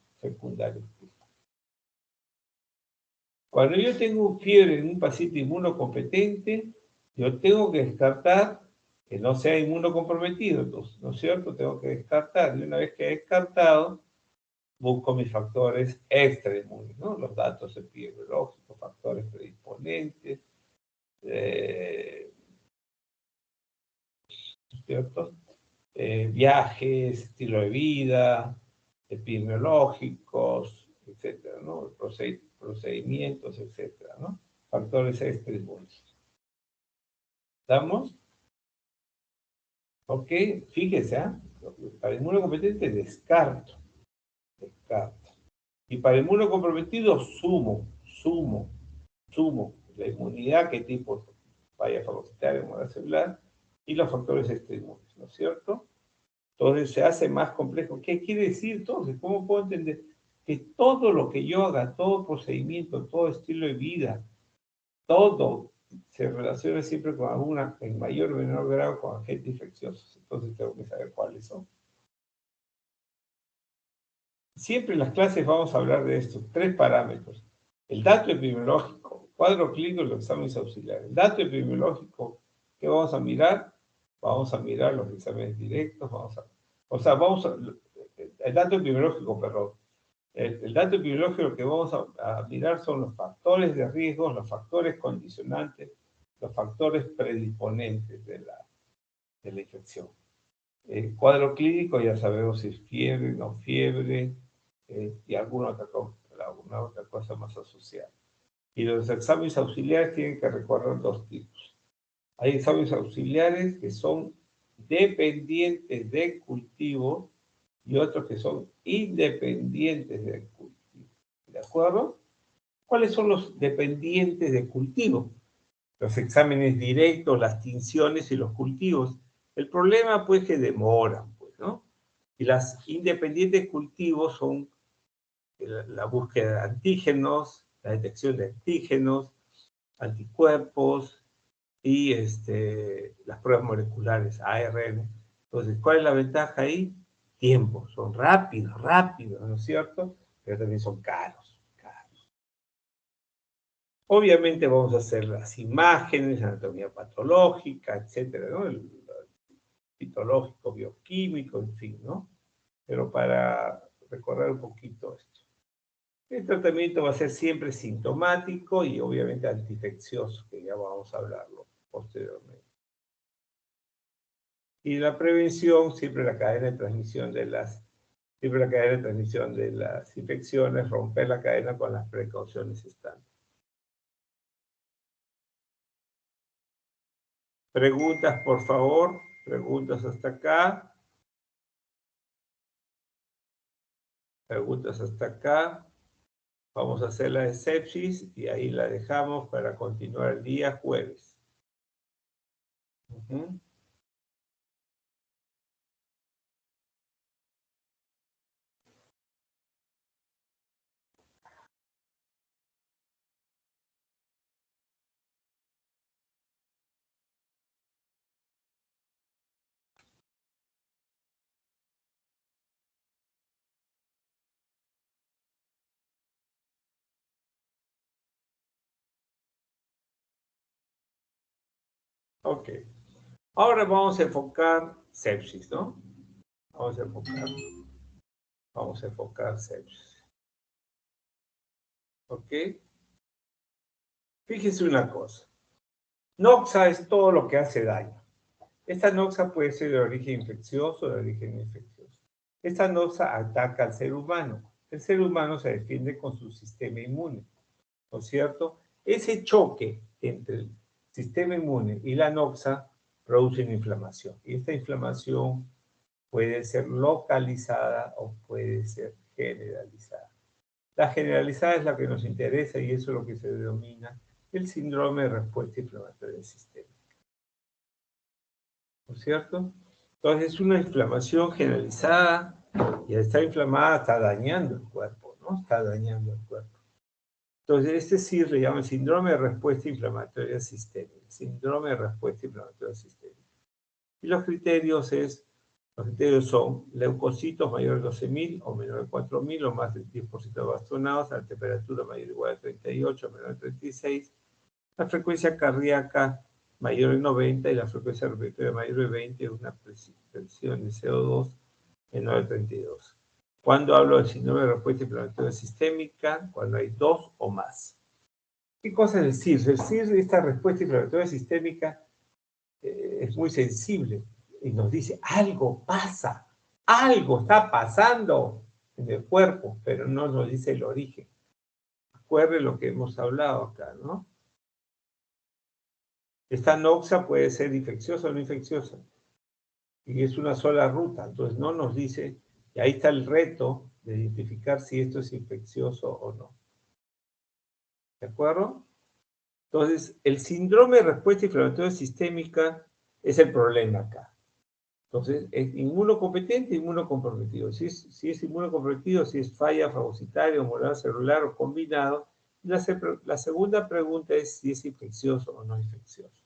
Cuando yo tengo fiebre en un paciente inmunocompetente, yo tengo que descartar que no sea inmunocomprometido, entonces, ¿no es cierto? Tengo que descartar. Y una vez que he descartado, busco mis factores extrainmunes, ¿no? Los datos epidemiológicos, factores predisponentes, ¿cierto? Viajes, estilo de vida, epidemiológicos, etcétera, ¿no? Procedimientos, etcétera, ¿no? Factores extrainmunes. ¿Estamos? Ok, fíjese, ¿eh? Para inmunocompetente descarto. Y para inmunocomprometido sumo. La inmunidad, qué tipo, vaya fagocitaria, inmunidad celular, y los factores extrainmunes, ¿no es cierto? Entonces se hace más complejo. ¿Qué quiere decir entonces? ¿Cómo puedo entender? Que todo lo que yo haga, todo procedimiento, todo estilo de vida, todo se relaciona siempre con alguna, en mayor o menor grado, con agentes infecciosos. Entonces tengo que saber cuáles son. Siempre en las clases vamos a hablar de estos 3 parámetros. El dato epidemiológico, cuadro clínico y los exámenes auxiliares. El dato epidemiológico, ¿qué vamos a mirar? Vamos a mirar los exámenes directos, el dato epidemiológico, perdón. El dato epidemiológico lo que vamos a mirar son los factores de riesgo, los factores condicionantes, los factores predisponentes de la infección. El cuadro clínico ya sabemos si es fiebre, no fiebre, y alguna otra cosa más asociada. Y los exámenes auxiliares tienen que recordar 2 tipos. Hay exámenes auxiliares que son dependientes del cultivo y otros que son independientes del cultivo. ¿De acuerdo? ¿Cuáles son los dependientes del cultivo? Los exámenes directos, las tinciones y los cultivos. El problema, pues, que demoran, pues, ¿no? Y las independientes cultivos son la búsqueda de antígenos, la detección de antígenos, anticuerpos y las pruebas moleculares, ARN. Entonces, ¿cuál es la ventaja ahí? Tiempo, son rápidos, ¿no es cierto? Pero también son caros. Obviamente vamos a hacer las imágenes, anatomía patológica, etcétera, ¿no? El citológico, bioquímico, en fin, ¿no? Pero para recordar un poquito esto. El tratamiento va a ser siempre sintomático y obviamente antiinfeccioso, que ya vamos a hablarlo posteriormente. Y la prevención, siempre la cadena de transmisión de las infecciones, romper la cadena con las precauciones estándar. Preguntas, por favor. Preguntas hasta acá. Preguntas hasta acá. Vamos a hacer la de sepsis y ahí la dejamos para continuar el día jueves. Ok. Ahora vamos a enfocar sepsis, ¿no? Vamos a enfocar sepsis. ¿Ok? Fíjense una cosa. Noxa es todo lo que hace daño. Esta noxa puede ser de origen infeccioso o de origen infeccioso. Esta noxa ataca al ser humano. El ser humano se defiende con su sistema inmune, ¿no es cierto? Ese choque entre el sistema inmune y la noxa produce una inflamación. Y esta inflamación puede ser localizada o puede ser generalizada. La generalizada es la que nos interesa y eso es lo que se denomina el síndrome de respuesta inflamatoria sistémica. ¿No es cierto? Entonces es una inflamación generalizada y al estar inflamada está dañando el cuerpo, ¿no? Está dañando el cuerpo. Entonces este sí le llama síndrome de respuesta inflamatoria sistémica. Síndrome de respuesta inflamatoria sistémica. Y los criterios son leucocitos mayores de 12.000 o menor de 4.000 o más del 10% de bastonados a la temperatura mayor o igual a 38 o menor de 36, la frecuencia cardíaca mayor de 90 y la frecuencia respiratoria mayor de 20, una presión de CO2 menor de 32. Cuando hablo de síndrome de respuesta inflamatoria sistémica, cuando hay dos o más. ¿Qué cosa es el CIRS? El CIRS, esta respuesta inflamatoria sistémica, es muy sensible y nos dice algo pasa, algo está pasando en el cuerpo, pero no nos dice el origen. Recuerden lo que hemos hablado acá, ¿no? Esta noxa puede ser infecciosa o no infecciosa y es una sola ruta, entonces no nos dice, y ahí está el reto de identificar si esto es infeccioso o no. ¿De acuerdo? Entonces, el síndrome de respuesta inflamatoria sistémica es el problema acá. Entonces, es inmunocompetente, inmunocomprometido. Si es inmunocomprometido, si es falla fagocitaria, molecular celular o combinado. La segunda pregunta es si es infeccioso o no infeccioso.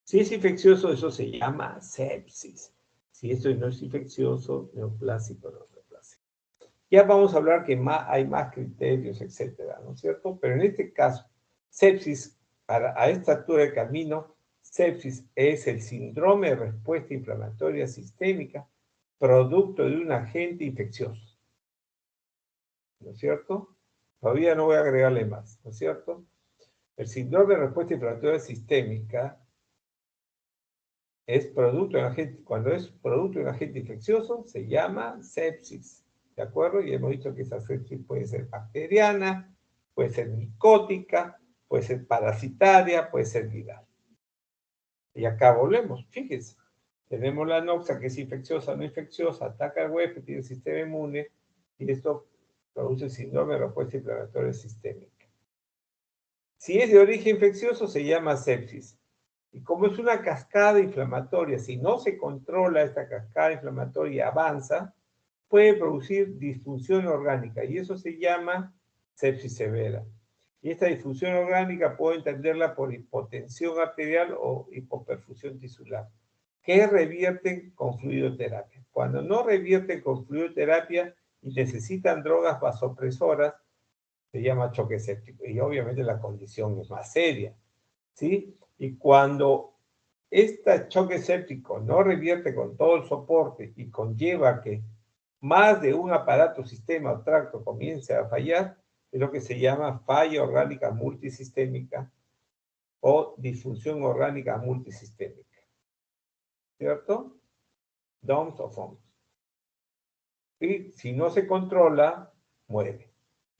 Si es infeccioso, eso se llama sepsis. Si esto no es infeccioso, neoplásico o no neoplásico. Ya vamos a hablar que hay más criterios, etcétera, ¿no es cierto? Pero en este caso, sepsis, a esta altura del camino, sepsis es el síndrome de respuesta inflamatoria sistémica producto de un agente infeccioso. ¿No es cierto? Todavía no voy a agregarle más, ¿no es cierto? El síndrome de respuesta inflamatoria sistémica es producto de un agente, cuando es producto de un agente infeccioso, se llama sepsis. ¿De acuerdo? Y hemos dicho que esa sepsis puede ser bacteriana, puede ser micótica, puede ser parasitaria, puede ser viral. Y acá volvemos, fíjense. Tenemos la noxa que es infecciosa o no infecciosa, ataca al huésped, tiene el sistema inmune, y esto produce el síndrome de respuesta inflamatoria sistémica. Si es de origen infeccioso, se llama sepsis. Y como es una cascada inflamatoria, si no se controla esta cascada inflamatoria y avanza, puede producir disfunción orgánica, y eso se llama sepsis severa. Y esta disfunción orgánica puedo entenderla por hipotensión arterial o hipoperfusión tisular, que revierten con fluidoterapia. Cuando no revierten con fluidoterapia y necesitan drogas vasopresoras, se llama choque séptico. Y obviamente la condición es más seria, ¿sí? Y cuando este choque séptico no revierte con todo el soporte y conlleva que más de un aparato, sistema o tracto comience a fallar, es lo que se llama falla orgánica multisistémica o disfunción orgánica multisistémica. ¿Cierto? DOMS o FOMS. Y si no se controla, muere.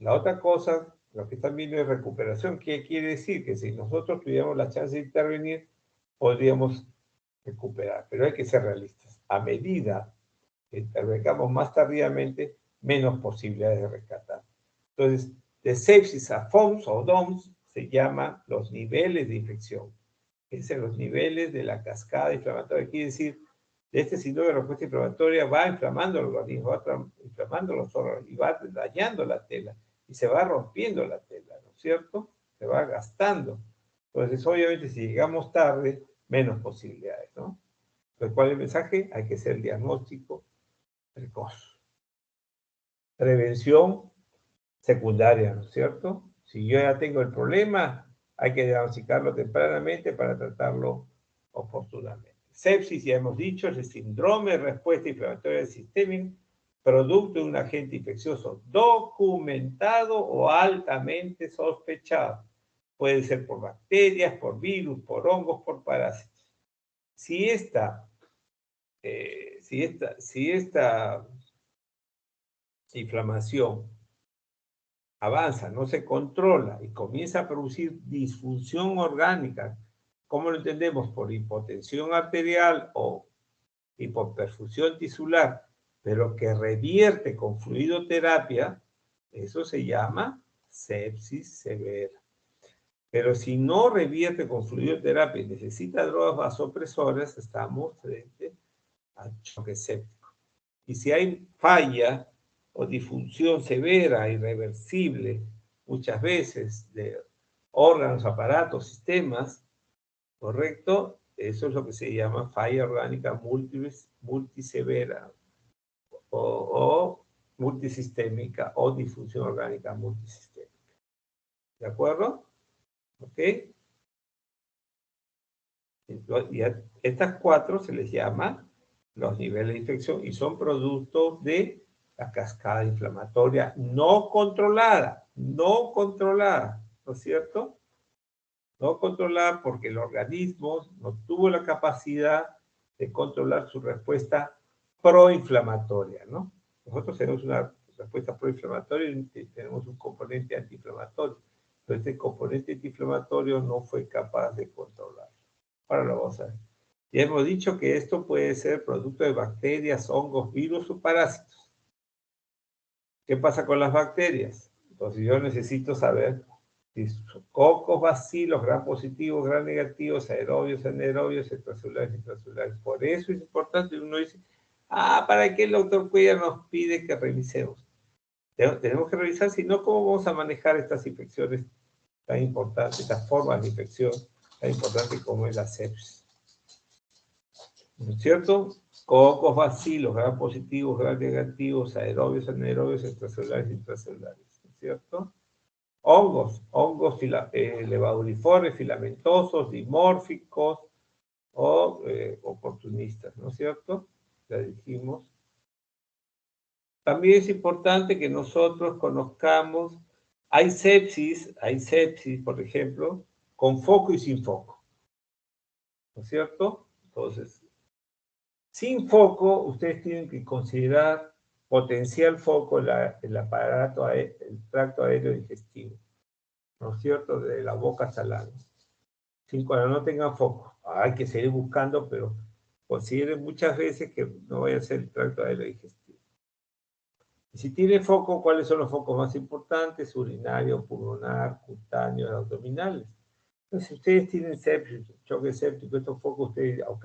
La otra cosa, lo que están viendo es recuperación. ¿Qué quiere decir? Que si nosotros tuviéramos la chance de intervenir, podríamos recuperar. Pero hay que ser realistas. A medida que intervengamos más tardíamente, menos posibilidades de rescatar. Entonces, de sepsis a FOMS o DOMS se llaman los niveles de infección. Es en los niveles de la cascada inflamatoria. Quiere decir, de este síndrome de respuesta inflamatoria va inflamando el organismo, va inflamando los órganos y va dañando la tela y se va rompiendo la tela, ¿no es cierto? Se va gastando. Entonces, obviamente, si llegamos tarde, menos posibilidades, ¿no? Entonces, ¿cuál es el mensaje? Hay que hacer el diagnóstico precoz. Prevención secundaria, ¿no es cierto? Si yo ya tengo el problema, hay que diagnosticarlo tempranamente para tratarlo oportunamente. Sepsis, ya hemos dicho, es el síndrome de respuesta inflamatoria sistémica, producto de un agente infeccioso documentado o altamente sospechado. Puede ser por bacterias, por virus, por hongos, por parásitos. Si esta inflamación avanza, no se controla y comienza a producir disfunción orgánica, ¿cómo lo entendemos? Por hipotensión arterial o hipoperfusión tisular, pero que revierte con fluidoterapia, eso se llama sepsis severa. Pero si no revierte con fluidoterapia y necesita drogas vasopresoras, estamos frente al choque séptico. Y si hay falla o disfunción severa, irreversible, muchas veces de órganos, aparatos, sistemas, ¿correcto? Eso es lo que se llama falla orgánica multisevera o multisistémica o disfunción orgánica multisistémica. ¿De acuerdo? ¿Ok? Y a estas cuatro se les llama los niveles de infección y son productos de la cascada inflamatoria no controlada, ¿no es cierto? No controlada porque el organismo no tuvo la capacidad de controlar su respuesta proinflamatoria, ¿no? Nosotros tenemos una respuesta proinflamatoria y tenemos un componente antiinflamatorio, pero este componente antiinflamatorio no fue capaz de controlarlo. Ahora lo vamos a ver. Ya hemos dicho que esto puede ser producto de bacterias, hongos, virus o parásitos. ¿Qué pasa con las bacterias? Entonces yo necesito saber si son cocos, bacilos, gram positivos, gram negativos, aerobios, anaerobios, extracelulares, intracelulares. Por eso es importante, uno dice, ¿para qué el doctor Cuellar nos pide que revisemos? Tenemos que revisar, si no, ¿cómo vamos a manejar estas infecciones tan importantes, estas formas de infección tan importantes como es la sepsis? ¿No es cierto? Cocos, bacilos, gram positivos, gram negativos, aerobios, anaerobios, extracelulares, intracelulares. ¿No es cierto? Hongos levaduriformes, filamentosos, dimórficos o oportunistas, ¿no es cierto? Ya dijimos. También es importante que nosotros conozcamos, hay sepsis, por ejemplo, con foco y sin foco, ¿no es cierto? Entonces, sin foco, ustedes tienen que considerar potencial foco el aparato, el tracto aéreo digestivo, ¿no es cierto? De la boca hasta el ano. Cuando no tengan foco, hay que seguir buscando, pero consideren muchas veces que no vaya a ser el tracto aéreo digestivo. Y si tiene foco, ¿cuáles son los focos más importantes? Urinario, pulmonar, cutáneo, abdominales. Entonces, si ustedes tienen sepsis, choque séptico, estos focos, ustedes, ok,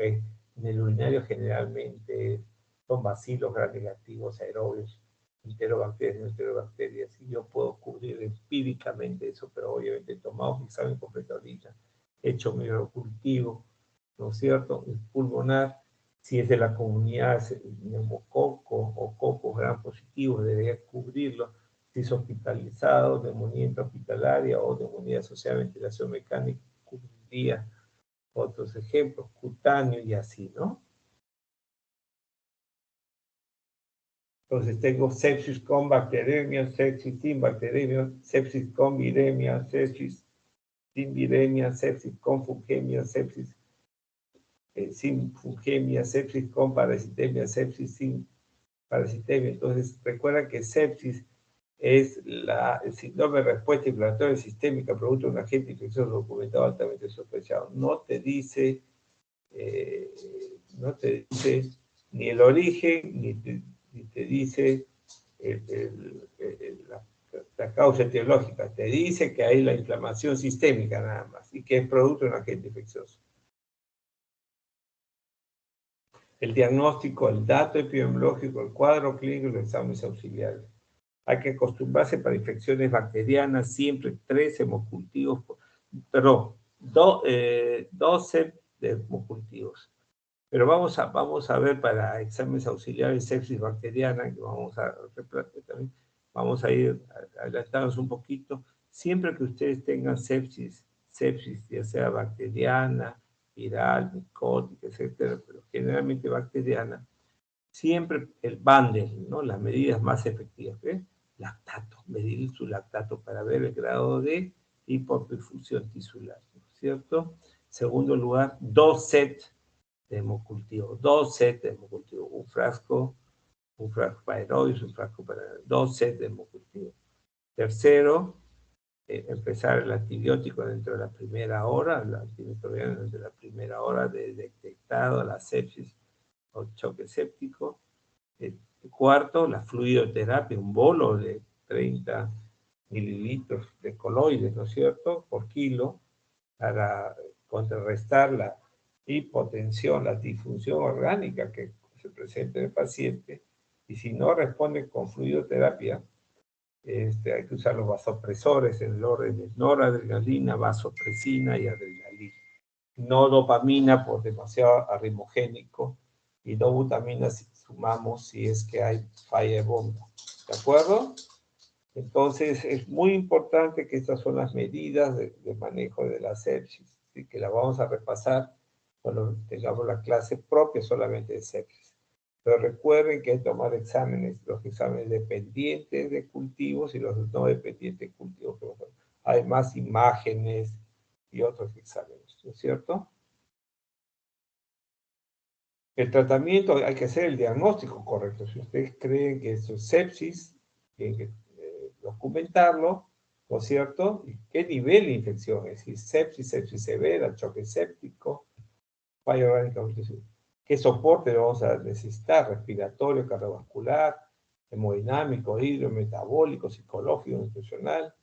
en el urinario generalmente son bacilos, gram negativos, aerobios. enterobacterias, no enterobacterias, y yo puedo cubrir empíricamente eso, pero obviamente he tomado un examen completo ahorita, he hecho microcultivo, ¿no es cierto? El pulmonar, si es de la comunidad neumococo o cocos gram positivos, debería cubrirlo. Si es hospitalizado, neumonía intrahospitalaria o neumonía asociada a ventilación mecánica, cubriría otros ejemplos, cutáneo y así, ¿no? Entonces tengo sepsis con bacteremia, sepsis sin bacteremia, sepsis con viremia, sepsis sin viremia, sepsis con fungemia, sepsis sin fungemia, sepsis con parasitemia, sepsis sin parasitemia. Entonces recuerda que sepsis es el síndrome de respuesta inflamatoria sistémica producto de un agente infeccioso documentado altamente sospechado. No te dice ni el origen, ni te dice la causa etiológica. Te dice que hay la inflamación sistémica nada más y que es producto de un agente infeccioso. El diagnóstico, el dato epidemiológico, el cuadro clínico y los exámenes auxiliares. Hay que acostumbrarse para infecciones bacterianas siempre 3 hemocultivos, perdón, 12 de hemocultivos. Pero vamos a ver para exámenes auxiliares sepsis bacteriana, que vamos a ir adelantándonos un poquito. Siempre que ustedes tengan sepsis ya sea bacteriana, viral, micótica, etcétera, pero generalmente bacteriana, siempre el bundle, ¿no? Las medidas más efectivas, ¿ves? Lactato, medir su lactato para ver el grado de hipoperfusión tisular, ¿no es cierto? Segundo lugar, 2 sets de hemocultivo, 2 sets de hemocultivo, un frasco para heroides, un frasco para 2 sets de hemocultivo. Tercero, empezar el antibiótico dentro de la primera hora, el antimicrobiano dentro de la primera hora de detectado la sepsis o choque séptico. Cuarto, la fluidoterapia, un bolo de 30 mililitros de coloides, ¿no es cierto?, por kilo, para contrarrestar la hipotensión, la disfunción orgánica que se presenta en el paciente. Y si no responde con fluidoterapia, hay que usar los vasopresores en el orden de noradrenalina, vasopresina y adrenalina. No dopamina por demasiado arritmogénico y no butamina si sumamos si es que hay falla de bomba. ¿De acuerdo? Entonces es muy importante que estas son las medidas de manejo de la sepsis, ¿sí? Que la vamos a repasar cuando tengamos la clase propia solamente de sepsis. Pero recuerden que hay que tomar exámenes, los exámenes dependientes de cultivos y los no dependientes de cultivos. Hay más imágenes y otros exámenes, ¿no es cierto? El tratamiento, hay que hacer el diagnóstico correcto. Si ustedes creen que eso es sepsis, tienen que documentarlo, ¿no es cierto? ¿Y qué nivel de infección? Es decir, sepsis severa, choque séptico, falla orgánica, ¿qué soporte vamos a necesitar? Respiratorio, cardiovascular, hemodinámico, hidrometabólico, psicológico, nutricional.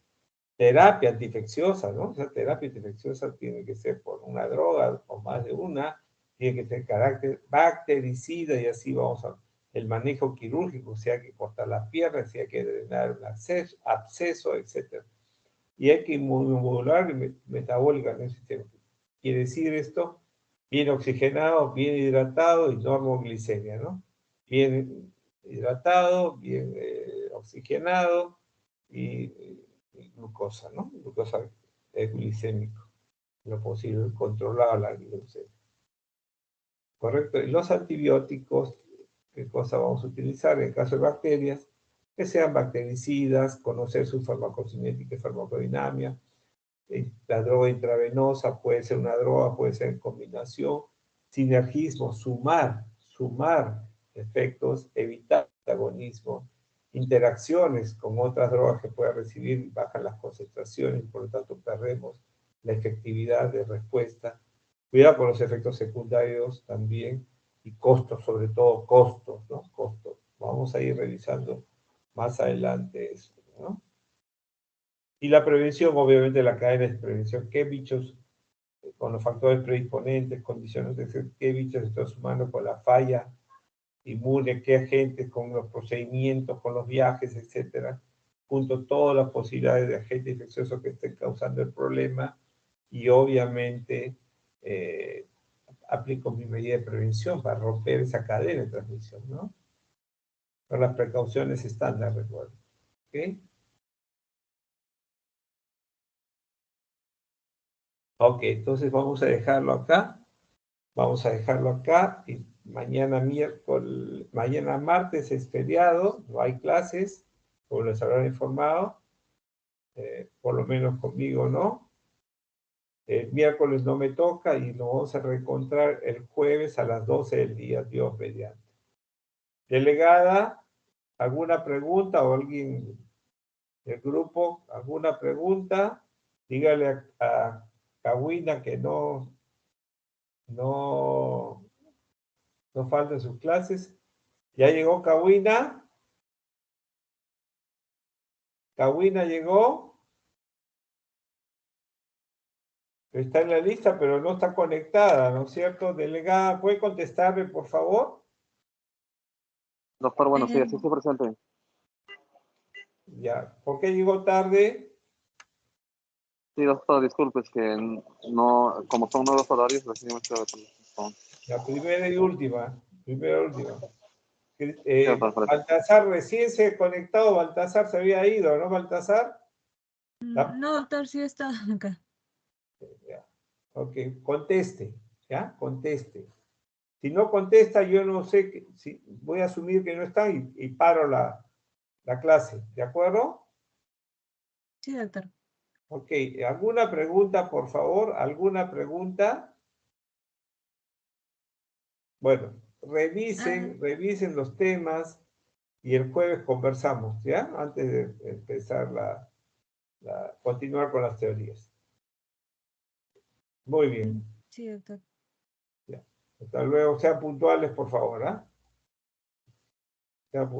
Terapia antiinfecciosa, ¿no? Esa terapia antiinfecciosa tiene que ser por una droga o más de una, tiene que tener carácter bactericida y así vamos a... El manejo quirúrgico, si hay que cortar la pierna, si hay que drenar un absceso, etc. Y hay que modular metabólica en el sistema. Quiere decir esto, bien oxigenado, bien hidratado y normoglicemia, ¿no? Bien hidratado, bien oxigenado y glucosa, ¿no? Glucosa es glicémico, lo posible, controlada la glucemia. ¿Correcto? Y los antibióticos, ¿qué cosa vamos a utilizar en el caso de bacterias? Que sean bactericidas, conocer su farmacocinética y farmacodinamia. La droga intravenosa puede ser una droga, puede ser en combinación. Sinergismo, sumar efectos, evitar antagonismo. Interacciones con otras drogas que pueda recibir, bajan las concentraciones, por lo tanto perdemos la efectividad de respuesta. Cuidado con los efectos secundarios también, y costos, sobre todo costos, ¿no? Costos. Vamos a ir revisando más adelante eso, ¿no? Y la prevención, obviamente la cadena de prevención. ¿Qué bichos con los factores predisponentes, condiciones de qué bichos están sumando con la falla inmune, qué agentes con los procedimientos, con los viajes, etcétera, junto todas las posibilidades de agentes infecciosos que estén causando el problema y obviamente aplico mi medida de prevención para romper esa cadena de transmisión, ¿no? Con las precauciones estándar, recuerdo. ¿Ok? Ok, entonces vamos a dejarlo acá. Vamos a dejarlo acá y mañana martes es feriado, no hay clases, como les habrán informado, por lo menos conmigo no. El miércoles no me toca y nos vamos a reencontrar el jueves a las 12 del día, Dios mediante. Delegada, ¿alguna pregunta o alguien del grupo, alguna pregunta? Dígale a Kawina que no falten sus clases. ¿Ya llegó Kawina? ¿Kawina llegó? Está en la lista, pero no está conectada, ¿no es cierto? Delegada, ¿puede contestarme, por favor? Doctor, bueno, sí, así estoy presente. Ya. ¿Por qué llegó tarde? Sí, doctor, disculpe, es que no, como son nuevos horarios, recién me estoy con... La primera y última. Primera y última. Sí, doctor, presente. Baltasar recién se ha conectado, Baltasar se había ido, ¿no, Baltasar? No, doctor, sí está acá. Ya. Ok, conteste, ¿ya? Conteste. Si no contesta, yo no sé, si voy a asumir que no está y paro la clase, ¿de acuerdo? Sí, doctor. Ok, ¿alguna pregunta, por favor? ¿Alguna pregunta? Bueno, revisen los temas y el jueves conversamos, ¿ya? Antes de empezar continuar con las teorías. Muy bien. Sí, doctor. Ya. Hasta luego. Sean puntuales, por favor, ¿ah? Sean puntuales.